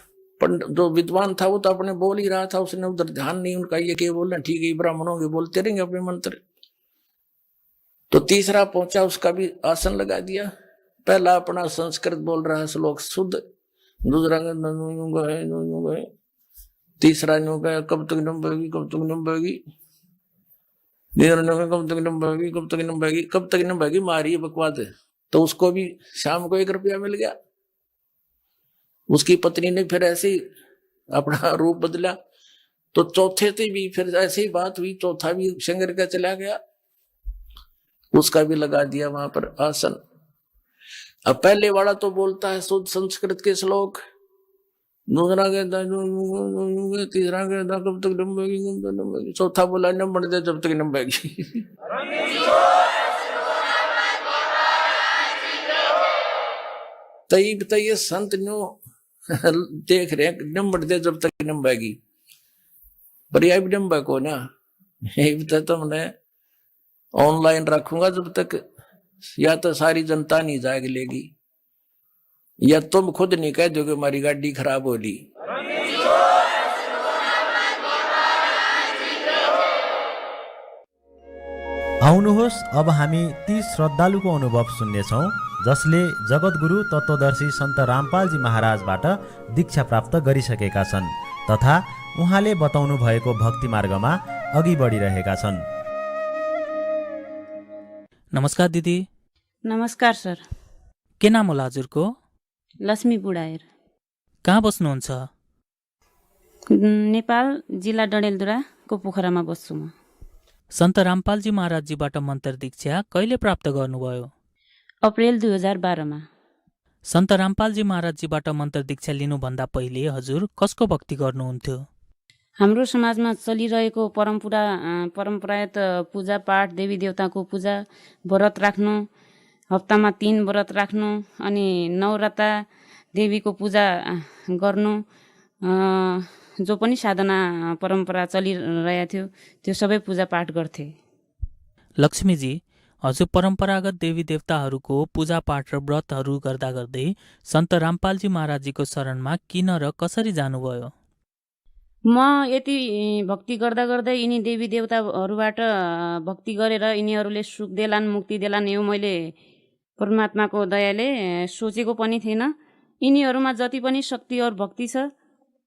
Speaker 2: जो विद्वान था वो तो अपने बोल ही रहा था, उसने उधर ध्यान नहीं उनका, ये क्या बोल रहे ठीक है, ब्राह्मणों के बोलते रहेंगे अपने मंत्र। तो तीसरा पहुंचा, उसका भी आसन लगा दिया। पहला अपना संस्कृत बोल रहा है श्लोक शुद्ध, दूसरा गए, तीसरा न्यू गया कब तक नंबेगी, कब तक नंबेगी, कब तक नंबेगी, कब तक नंबेगी, कब तक नंबेगी, मारी बकवास है। तो उसको भी शाम को 1 रुपया मिल गया। उसकी पत्नी ने फिर ऐसे ही अपना रूप बदला। तो चौथे से भी फिर ऐसे ही बात हुई, चौथा भी शंकर का चला गया, उसका भी लगा दिया वहां पर आसन। अब पहले वाला तो बोलता है शुद्ध संस्कृत के श्लोक, दूसरा कहता है, तीसरा कहता कब तक नंबेगी, चौथा बोला नंबर दे जब तक नंबेगी। तब तो ये संत न्यू देख रहे हैं नंबर दे जब तक नंबेगी, पर यह भी नंबर को ना, ये तो मैं ऑनलाइन रखूंगा जब तक, या तो सारी जनता नहीं जाग लेगी, या तुम खुद नहीं कह दोगे हमारी गाड़ी खराब हो ली।
Speaker 3: आउनुहोस् अब हामी ती श्रद्धालुको अनुभव सुन्नेछौँ जसले जगतगुरु तत्त्वदर्शी सन्त रामपालजी महाराजबाट दीक्षा प्राप्त गरिसकेका छन् तथा उहाँले बताउनु भएको भक्ति मार्गमा अघि बढिरहेका छन्।
Speaker 4: नमस्कार दिदी।
Speaker 5: नमस्कार सर।
Speaker 4: के नाम होला हजुरको?
Speaker 5: लक्ष्मी बुढाएर।
Speaker 4: कहाँ बस्नुहुन्छ?
Speaker 5: नेपाल जिल्ला डडेलधुराको पोखरामा बस्छु म।
Speaker 4: सन्त रामपालजी महाराजजीबाट मन्त्र दीक्षा कहिले प्राप्त गर्नुभयो?
Speaker 5: अप्रेल 2012 मा।
Speaker 4: सन्त रामपालजी महाराजजीबाट मन्त्र दीक्षा लिनुभन्दा पहिले हजुर कसको भक्ति गर्नुहुन्थ्यो?
Speaker 5: हाम्रो समाजमा चलिरहेको परम्परागत पूजा पाठ, देवी देवताको पूजा, व्रत राख्नु, हप्तामा 3 व्रत राख्नु, अनि नवरता देवीको पूजा गर्नु, जो पनि साधना परम्परा चलिरहेको थियो त्यो सबै पूजा पाठ गर्थे।
Speaker 4: लक्ष्मीजी, हजुर परम्परागत देवी देवताहरूको पूजा पाठ र व्रतहरू गर्दा गर्दै सन्त रामपालजी महाराजजीको शरणमा किन र कसरी जानुभयो?
Speaker 5: म यति भक्ति गर्दा गर्दै यिनी देवी देवताहरूबाट भक्ति गरेर यिनीहरूले सुख देलान्, मुक्ति देलान्, यो मैले परमात्माको दयाले सोचेको पनि थिएन। यिनीहरूमा जति पनि शक्ति और भक्ति छ,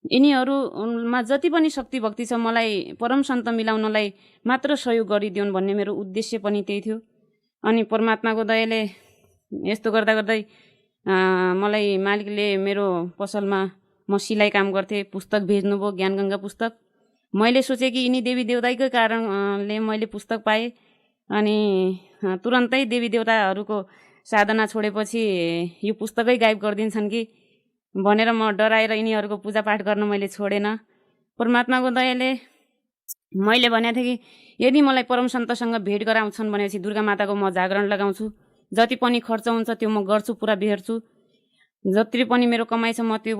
Speaker 5: यिनीहरूमा जति पनि शक्ति भक्ति छ, मलाई परम सन्त मिलाउनलाई मात्र सहयोग गरिदिउन् भन्ने मेरो उद्देश्य पनि त्यही थियो। अनि परमात्माको दयाले यस्तो गर्दा गर्दै मलाई मालिकले मेरो पसलमा म सिलाइ काम गर्थेँ, पुस्तक भेज्नुभयो, ज्ञानगङ्गा पुस्तक। मैले सोचेँ कि यिनी देवी देवताकै कारणले मैले पुस्तक पाएँ, अनि तुरन्तै देवी देवताहरूको साधना छोडेपछि यो पुस्तकै गायब गरिदिन्छन् कि भनेर म डराएर यिनीहरूको पूजा पाठ गर्न मैले छोडेन। परमात्माको दयाले मैले भनेको थिएँ कि यदि मलाई परम सन्तसँग भेट गराउँछन् भनेपछि दुर्गा माताको म जागरण लगाउँछु, जति पनि खर्च हुन्छ त्यो म गर्छु, पुरा बेहोर्छु, जति पनि मेरो कमाइ छ म त्यो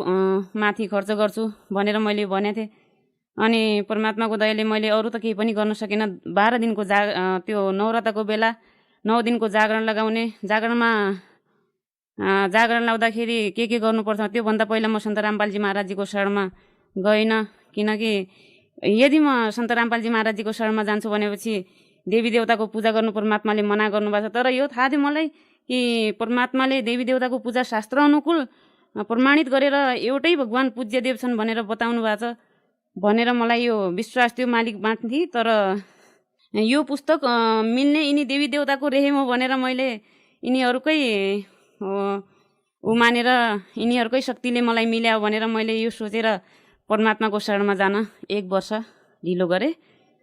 Speaker 5: माथि खर्च गर्छु भनेर मैले भनेको थिएँ। अनि परमात्माको दयाले मैले अरू त केही पनि गर्न सकिनँ। 12 दिनको त्यो नवरताको बेला 9 दिनको जागरण लगाउने, जागरण लाउँदाखेरि के गर्नुपर्छ त्योभन्दा पहिला म सन्त रामपालजी महाराजजीको शरणमा गएन, किनकि यदि म सन्त रामपालजी महाराजजीको शरणमा जान्छु भनेपछि देवी देवताको पूजा गर्नु परमात्माले मना गर्नुभएको छ। तर यो थाहा थियो मलाई कि परमात्माले देवी देवताको पूजा शास्त्र अनुकूल प्रमाणित गरेर एउटै भगवान पूज्य देव छन् भनेर बताउनु भएको छ भनेर मलाई यो विश्वास थियो मालिक बाँड्थे। तर यो पुस्तक मिल्ने यिनी देवी देवताको रेहे हो भनेर मैले यिनीहरूकै मानेर यिनीहरूकै शक्तिले मलाई मिल्यायो भनेर मैले यो सोचेर परमात्माको शरणमा जान 1 वर्ष ढिलो गरेँ।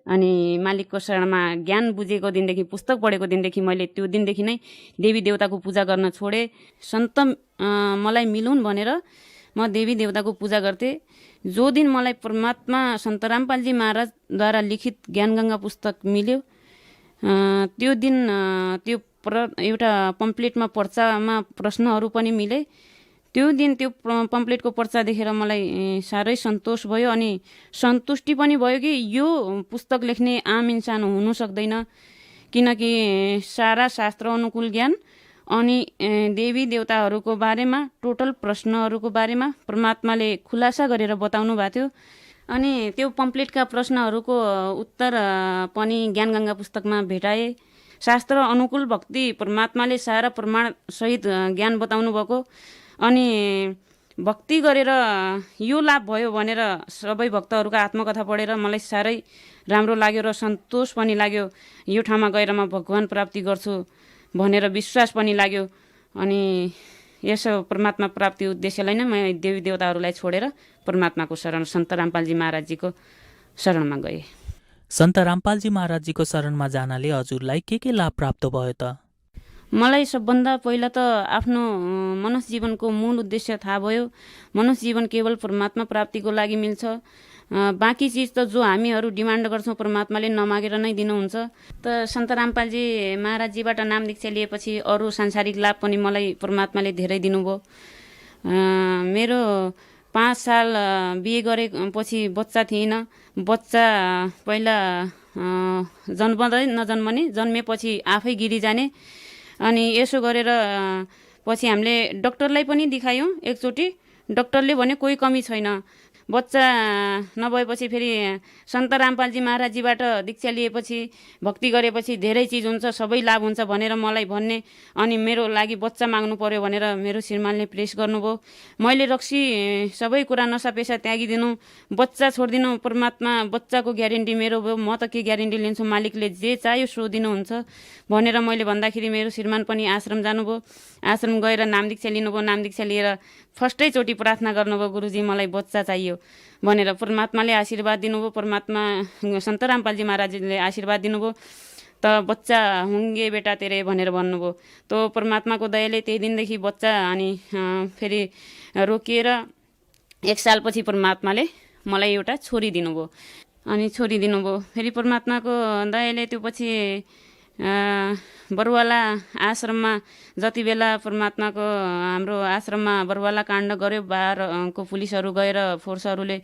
Speaker 5: अनि मालिकको शरणमा ज्ञान बुझेको दिनदेखि, पुस्तक पढेको दिनदेखि मैले त्यो दिनदेखि नै देवी देवताको पूजा गर्न छोडेँ। सन्त मलाई मिलुन् भनेर म देवी देवताको पूजा गर्थेँ। जो दिन मलाई परमात्मा सन्त रामपालजी महाराजद्वारा लिखित ज्ञानगङ्गा पुस्तक मिल्यो, त्यो दिन त्यो एउटा पम्पलेटमा पर्चामा प्रश्नहरू पनि मिले। त्यो दिन त्यो पम्पलेटको पर्चा देखेर मलाई साह्रै सन्तोष भयो, अनि सन्तुष्टि पनि भयो कि यो पुस्तक लेख्ने आम इन्सान हुनु सक्दैन, किनकि सारा शास्त्र अनुकूल ज्ञान अनि देवी देवताहरूको बारेमा टोटल प्रश्नहरूको बारेमा परमात्माले खुलासा गरेर बताउनु भएको थियो। अनि त्यो पम्पलेटका प्रश्नहरूको उत्तर पनि ज्ञानगङ्गा पुस्तकमा भेटाए। शास्त्र अनुकूल भक्ति परमात्माले सारा प्रमाणसहित ज्ञान बताउनु भएको। अनि भक्ति गरेर यो लाभ भयो भनेर सबै भक्तहरूका आत्मकथा पढेर मलाई साह्रै राम्रो लाग्यो र सन्तोष पनि लाग्यो। यो ठाउँमा गएर म भगवान प्राप्ति गर्छु भनेर विश्वास पनि लाग्यो। अनि यसो परमात्मा प्राप्ति उद्देश्यलाई नै म देवी देवताहरूलाई छोडेर परमात्माको शरण सन्त रामपालजी महाराजजीको शरणमा गएँ।
Speaker 4: सन्त रामपालजी महाराजजीको शरणमा जानले हजुरलाई के लाभ प्राप्त भयो त?
Speaker 5: मलाई सबभन्दा पहिला त आफ्नो मनुष्य जीवनको मूल उद्देश्य थाहा भयो। मनुष्य जीवन केवल परमात्मा प्राप्तिको लागि मिल्छ। बाँकी चिज त जो हामीहरू डिमान्ड गर्छौँ परमात्माले नमागेर नै दिनुहुन्छ। त सन्त रामपालजी महाराजजीबाट नाम दीक्षा लिएपछि अरू सांसारिक लाभ पनि मलाई परमात्माले धेरै दिनुभयो। मेरो 5 साल बिहे गरेपछि बच्चा थिइनँ। बच्चा पहिला जन्मदै नजन्मने, जन्मेपछि आफै गिरी जाने। अनि यसो गरेर पछि हामीले डक्टरलाई पनि देखायौँ एकचोटि। डक्टरले भने कोही कमी छैन। बच्चा नभएपछि फेरि सन्त रामपालजी महाराजजीबाट दीक्षा लिएपछि भक्ति गरेपछि धेरै चिज हुन्छ, सबै लाभ हुन्छ भनेर मलाई भन्ने। अनि मेरो लागि बच्चा माग्नु पर्यो भनेर मेरो श्रीमानले प्रेस गर्नुभयो। मैले रक्सी सबै कुरा नसा पेसा त्यागिदिनु, बच्चा छोडिदिनु। परमात्मा बच्चाको ग्यारेन्टी मेरो भयो। म त के ग्यारेन्टी लिन्छु, मालिकले जे चाह्यो सो दिनुहुन्छ भनेर मैले भन्दाखेरि मेरो श्रीमान पनि आश्रम जानुभयो। आश्रम गएर नाम दीक्षा लिनुभयो। नाम दीक्षा लिएर फर्स्टैचोटि प्रार्थना गर्नुभयो, गुरुजी मलाई बच्चा चाहियो भनेर। परमात्माले आशीर्वाद दिनुभयो। परमात्मा सन्त रामपालजी महाराजले आशीर्वाद दिनुभयो। त बच्चा हुँगे बेटा तेरे भनेर भन्नुभयो। तो परमात्माको दयाले त्यही दिनदेखि बच्चा अनि फेरि रोकिएर 1 सालपछि परमात्माले मलाई एउटा छोरी दिनुभयो। अनि छोरी दिनुभयो फेरि परमात्माको दयाले। त्यो पछि बरुवाला आश्रममा जति बेला परमात्माको हाम्रो आश्रममा बरुवाला काण्ड गर्यो, बाह्रको पुलिसहरू गएर फोर्सहरूले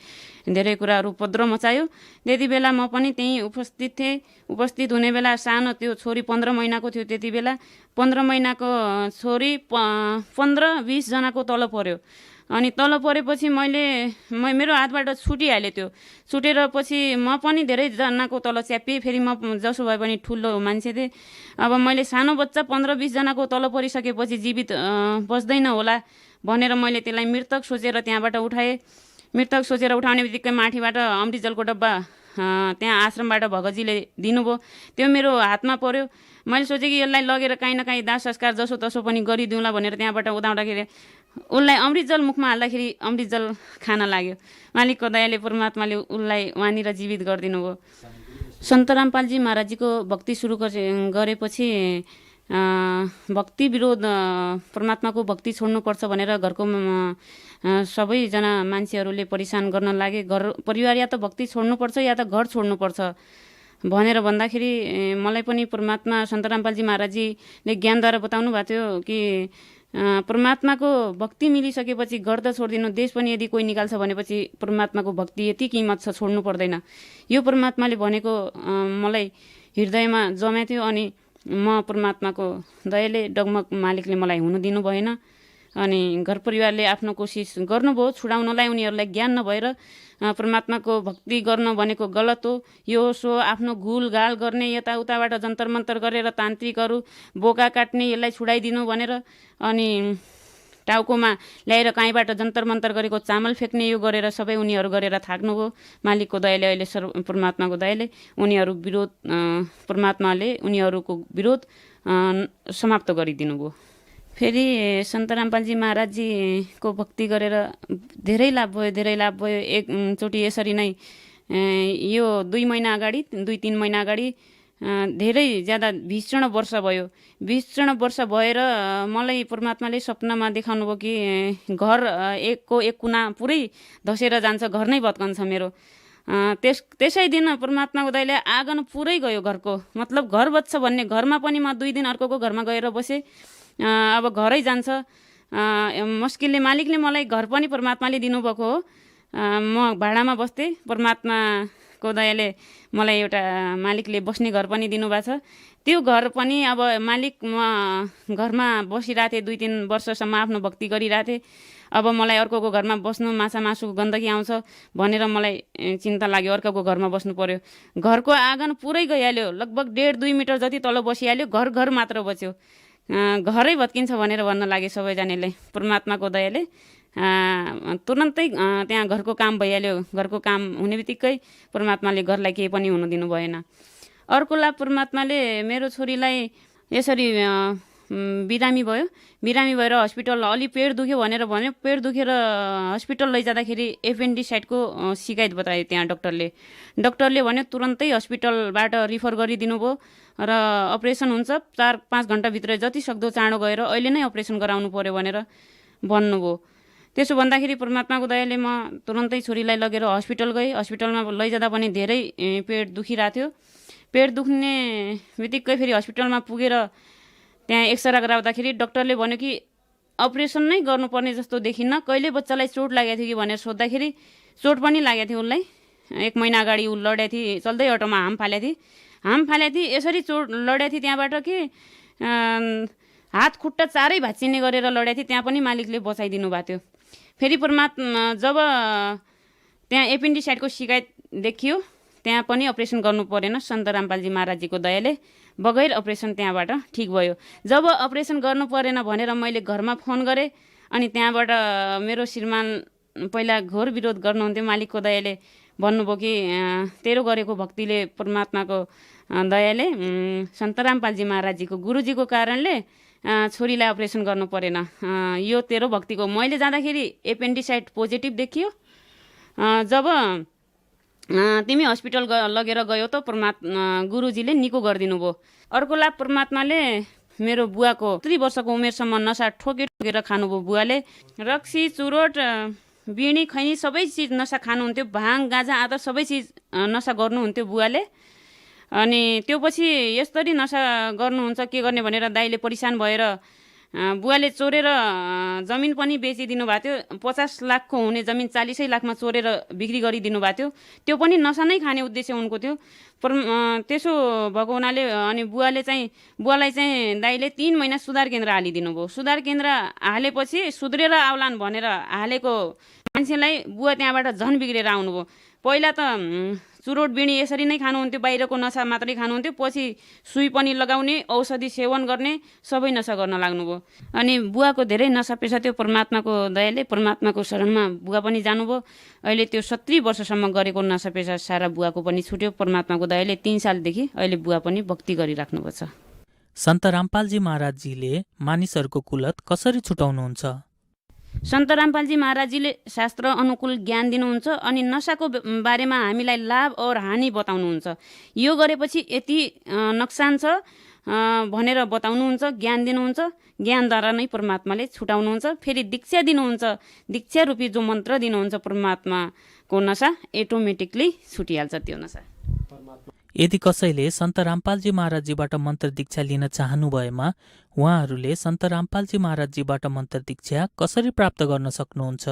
Speaker 5: धेरै कुराहरू उपद्रव मचायो। त्यति बेला म पनि त्यहीँ उपस्थित थिएँ। उपस्थित हुने बेला सानो त्यो छोरी 15 महिनाको थियो। त्यति बेला 15 महिनाको छोरी 15-20 जनाको तल पर्यो। अनि तल परेपछि मेरो हातबाट छुटिहाल्यो। त्यो छुटेर पछि म पनि धेरैजनाको तल च्यापिएँ। फेरि म जसो भए पनि ठुलो मान्छे थिएँ। अब मैले सानो बच्चा 15-20 जनाको तल परिसकेपछि जीवित बस्दैन होला भनेर मैले त्यसलाई मृतक सोचेर त्यहाँबाट उठाएँ। मृतक सोचेर उठाउने बित्तिकै माथिबाट अमृतजलको डब्बा त्यहाँ आश्रमबाट भगतजीले दिनुभयो। त्यो मेरो हातमा पर्यो। मैले सोचेँ कि यसलाई लगेर काहीँ न काहीँ दाह संस्कार जसो तसो पनि गरिदिउँला भनेर त्यहाँबाट उताउँदाखेरि उसलाई अमृतजल मुखमा हाल्दाखेरि अमृतजल खान लाग्यो। मालिकको दयाले परमात्माले उसलाई वहाँनिर जीवित गरिदिनु भयो। सन्त रामपालजी महाराजजीको भक्ति सुरु गरेपछि भक्ति विरोध, परमात्माको भक्ति छोड्नुपर्छ भनेर घरको सबैजना मान्छेहरूले परेशान गर्न लागे। घर परिवार या त भक्ति छोड्नुपर्छ या त घर छोड्नुपर्छ भनेर भन्दाखेरि मलाई पनि परमात्मा सन्त रामपालजी महाराजजीले ज्ञानद्वारा बताउनु भएको थियो कि परमात्माको भक्ति मिलिसकेपछि घर त छोडिदिनु, देश पनि यदि कोही निकाल्छ भनेपछि परमात्माको भक्ति यति किमत छ, छोड्नु पर्दैन। यो परमात्माले भनेको मलाई हृदयमा जम्या थियो। अनि म परमात्माको दयाले डगमग मालिकले मलाई हुनु दिनु भएन। अनि घर परिवारले आफ्नो कोसिस गर्नुभयो छुडाउनलाई। उनीहरूलाई ज्ञान नभएर परमात्माको भक्ति गर्न भनेको गलत हो, यो सो आफ्नो घुलघाल गर्ने, यताउताबाट जन्तर मन्तर गरेर तान्त्रिकहरू बोका काट्ने, यसलाई छुडाइदिनु भनेर अनि टाउकोमा ल्याएर काहीँबाट जन्तर मन्तर गरेको चामल फ्याँक्ने यो गरेर सबै उनीहरू गरेर थाक्नुभयो। मालिकको दयाले अहिले परमात्माको दयाले उनीहरू विरोध, परमात्माले उनीहरूको विरोध समाप्त गरिदिनु भयो। फेरि सन्त रामपालजी महाराजजीको भक्ति गरेर धेरै लाभ भयो, धेरै लाभ भयो। एकचोटि यसरी नै यो 2 महिना अगाडि, 2-3 महिना अगाडि धेरै ज्यादा 20 वर्ष भयो। 20 वर्ष भएर मलाई परमात्माले सपनामा देखाउनु भयो कि घर एक कुना पुरै धसेर जान्छ, घर नै भत्कन्छ मेरो। त्यसै दिन परमात्माको दयाले आँगन पुरै गयो घरको, मतलब घर बच्छ भन्ने। घरमा पनि म 2 दिन अर्कोको घरमा गएर बसेँ। अब घरै जान्छ मुस्किलले। मालिकले मलाई घर पनि परमात्माले दिनुभएको हो। म भाडामा बस्थेँ। परमात्मा को दयाले मलाई एउटा मालिकले बस्ने घर पनि दिनुभएको छ। त्यो घर पनि अब मालिक म घरमा बसिरहेको थिएँ 2-3 वर्षसम्म आफ्नो भक्ति गरिरहेको थिएँ। अब मलाई अर्कोको घरमा बस्नु माछा मासुको गन्दगी आउँछ भनेर मलाई चिन्ता लाग्यो, अर्कोको घरमा बस्नु पर्यो। घरको आँगन पुरै गइहाल्यो, लगभग 1.5-2 मिटर जति तल बसिहाल्यो, घर मात्र बच्यो। घरै भत्किन्छ भनेर भन्न लागे सबैजनाले। परमात्माको दयाले तुरन्तै त्यहाँ घरको काम भइहाल्यो। घरको काम हुने बित्तिकै परमात्माले घरलाई केही पनि हुनु दिनु भएन। अर्को लाभ परमात्माले मेरो छोरीलाई यसरी बिरामी भयो। बिरामी भएर हस्पिटल अलि पेट दुख्यो भनेर भन्यो। पेट दुखेर हस्पिटल लैजाँदाखेरि एपेन्डिसाइटको शिकायत बतायो त्यहाँ डक्टरले भन्यो तुरन्तै हस्पिटलबाट रिफर गरिदिनु भयो र अपरेसन हुन्छ 4-5 घन्टाभित्र जति सक्दो चाँडो गएर अहिले नै अपरेसन गराउनु पर्यो भनेर भन्नुभयो। त्यसो भन्दाखेरि परमात्माको दयाले म तुरन्तै छोरीलाई लगेर हस्पिटल गएँ। हस्पिटलमा लैजाँदा पनि धेरै पेट दुखिरहेको थियो। पेट दुख्ने बित्तिकै फेरि हस्पिटलमा पुगेर त्यहाँ एक्सरा गराउँदाखेरि डक्टरले भन्यो कि अपरेसन नै गर्नुपर्ने जस्तो देखिन्न, कहिले बच्चालाई चोट लागेको थियो कि भनेर सोद्धाखेरि चोट पनि लागेको थियो उसलाई। 1 महिना अगाडि ऊ लडेको थिए, चल्दै अटोमा हाम फालेको थिए। यसरी चोट लडेको थिए त्यहाँबाट कि हात खुट्टा चारै भाँचिने गरेर लडेको थिए। त्यहाँ पनि मालिकले बचाइदिनु भएको थियो। फेरि परमात्मा जब त्यहाँ एपेन्डिसाइटको शिकायत देखियो त्यहाँ पनि अपरेसन गर्नु परेन। सन्त रामपालजी महाराजजीको दयाले बगैर अपरेसन त्यहाँबाट ठिक भयो। जब अपरेसन गर्नु परेन भनेर मैले घरमा फोन गरेँ अनि त्यहाँबाट मेरो श्रीमान पहिला घोर विरोध गर्नुहुन्थ्यो। मालिकको दयाले भन्नुभयो कि तेरो गरेको भक्तिले परमात्माको दयाले सन्त रामपालजी महाराजजीको गुरुजीको कारणले छोरीलाई अपरेसन गर्नु परेन, यो तेरो भक्तिको। मैले जाँदाखेरि एपेन्डिसाइट पोजिटिभ देखियो। जब तिमी हस्पिटल लगेर गयो त गुरुजीले निको गरिदिनु भयो। अर्को लाभ परमात्माले मेरो बुवाको 3 वर्षको उमेरसम्म नसा ठोकेर खानुभयो। बुवाले रक्सी चुरोट बिँडी खैनी सबै चिज नसा खानुहुन्थ्यो। भाङ गाँजा आदि सबै चिज नसा गर्नुहुन्थ्यो बुवाले। अनि त्यो पछि यसरी नसा गर्नुहुन्छ के गर्ने भनेर दाइले परिसान भएर बुवाले चोरेर जमिन पनि बेचिदिनु भएको थियो। 50 लाखको हुने जमिन 40 लाखमा चोरेर बिक्री गरिदिनु भएको थियो। त्यो पनि नसा नै खाने उद्देश्य उनको थियो। त्यसो भएको हुनाले अनि बुवालाई चाहिँ दाइले 3 महिना सुधार केन्द्र हालिदिनु भयो। सुधार केन्द्र हालेपछि सुध्रेर आउलान् भनेर हालेको मान्छेलाई बुवा त्यहाँबाट झन् बिग्रेर आउनुभयो। पहिला त चुरोट बिँडी यसरी नै खानुहुन्थ्यो, बाहिरको नसा मात्रै खानुहुन्थ्यो। पछि सुई पनि लगाउने, औषधि सेवन गर्ने, सबै नसा गर्न लाग्नुभयो। अनि बुवाको धेरै नसा पेसा थियो। परमात्माको दयाले परमात्माको शरणमा बुवा पनि जानुभयो। अहिले त्यो 70 वर्षसम्म गरेको नसा पेसा सारा बुवाको पनि छुट्यो। परमात्माको दयाले 3 सालदेखि अहिले बुवा पनि भक्ति गरिराख्नुभएको छ।
Speaker 4: सन्त रामपालजी महाराजजीले मानिसहरूको कुलत कसरी छुटाउनुहुन्छ?
Speaker 5: सन्त रामपालजी महाराजजीले शास्त्र अनुकूल ज्ञान दिनुहुन्छ अनि नसाको बारेमा हामीलाई लाभ और हानि बताउनुहुन्छ। यो गरेपछि यति नोक्सान छ भनेर बताउनुहुन्छ, ज्ञान दिनुहुन्छ। ज्ञानद्वारा नै परमात्माले छुटाउनुहुन्छ। फेरि दीक्षा दिनुहुन्छ। दीक्षा रूपी जो मन्त्र दिनुहुन्छ परमात्माको नसा एटोमेटिकली छुटिहाल्छ त्यो नसा।
Speaker 4: यदि कसैले सन्त रामपालजी महाराजजीबाट मन्त्र दीक्षा लिन चाहनु भएमा उहाँहरूले सन्त रामपालजी महाराजजीबाट मन्त्र दीक्षा कसरी प्राप्त गर्न सक्नुहुन्छ?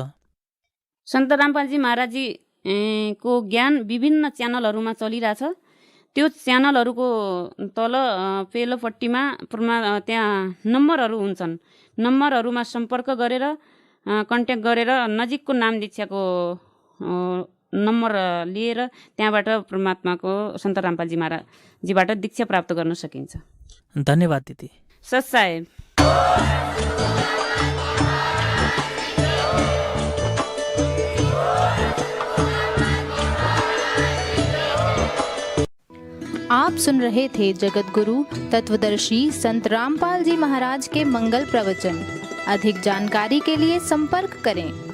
Speaker 5: सन्त रामपालजी महाराजजी को ज्ञान विभिन्न च्यानलहरूमा चलिरहेछ। त्यो च्यानलहरूको तल पेलोपट्टिमा त्यहाँ नम्बरहरू हुन्छन्। नम्बरहरूमा सम्पर्क गरेर कन्ट्याक्ट गरेर नजिकको नाम दीक्षाको नम्बर लिएर त्यहाँबाट परमात्माको सन्त रामपालजी महाराजजीबाट दीक्षा प्राप्त गर्न सकिन्छ।
Speaker 4: धन्यवाद दिदी।
Speaker 5: सत साहेब।
Speaker 6: आप सुन रहे थे जगत गुरु तत्वदर्शी संत रामपाल जी महाराज के मंगल प्रवचन। अधिक जानकारी के लिए संपर्क करें।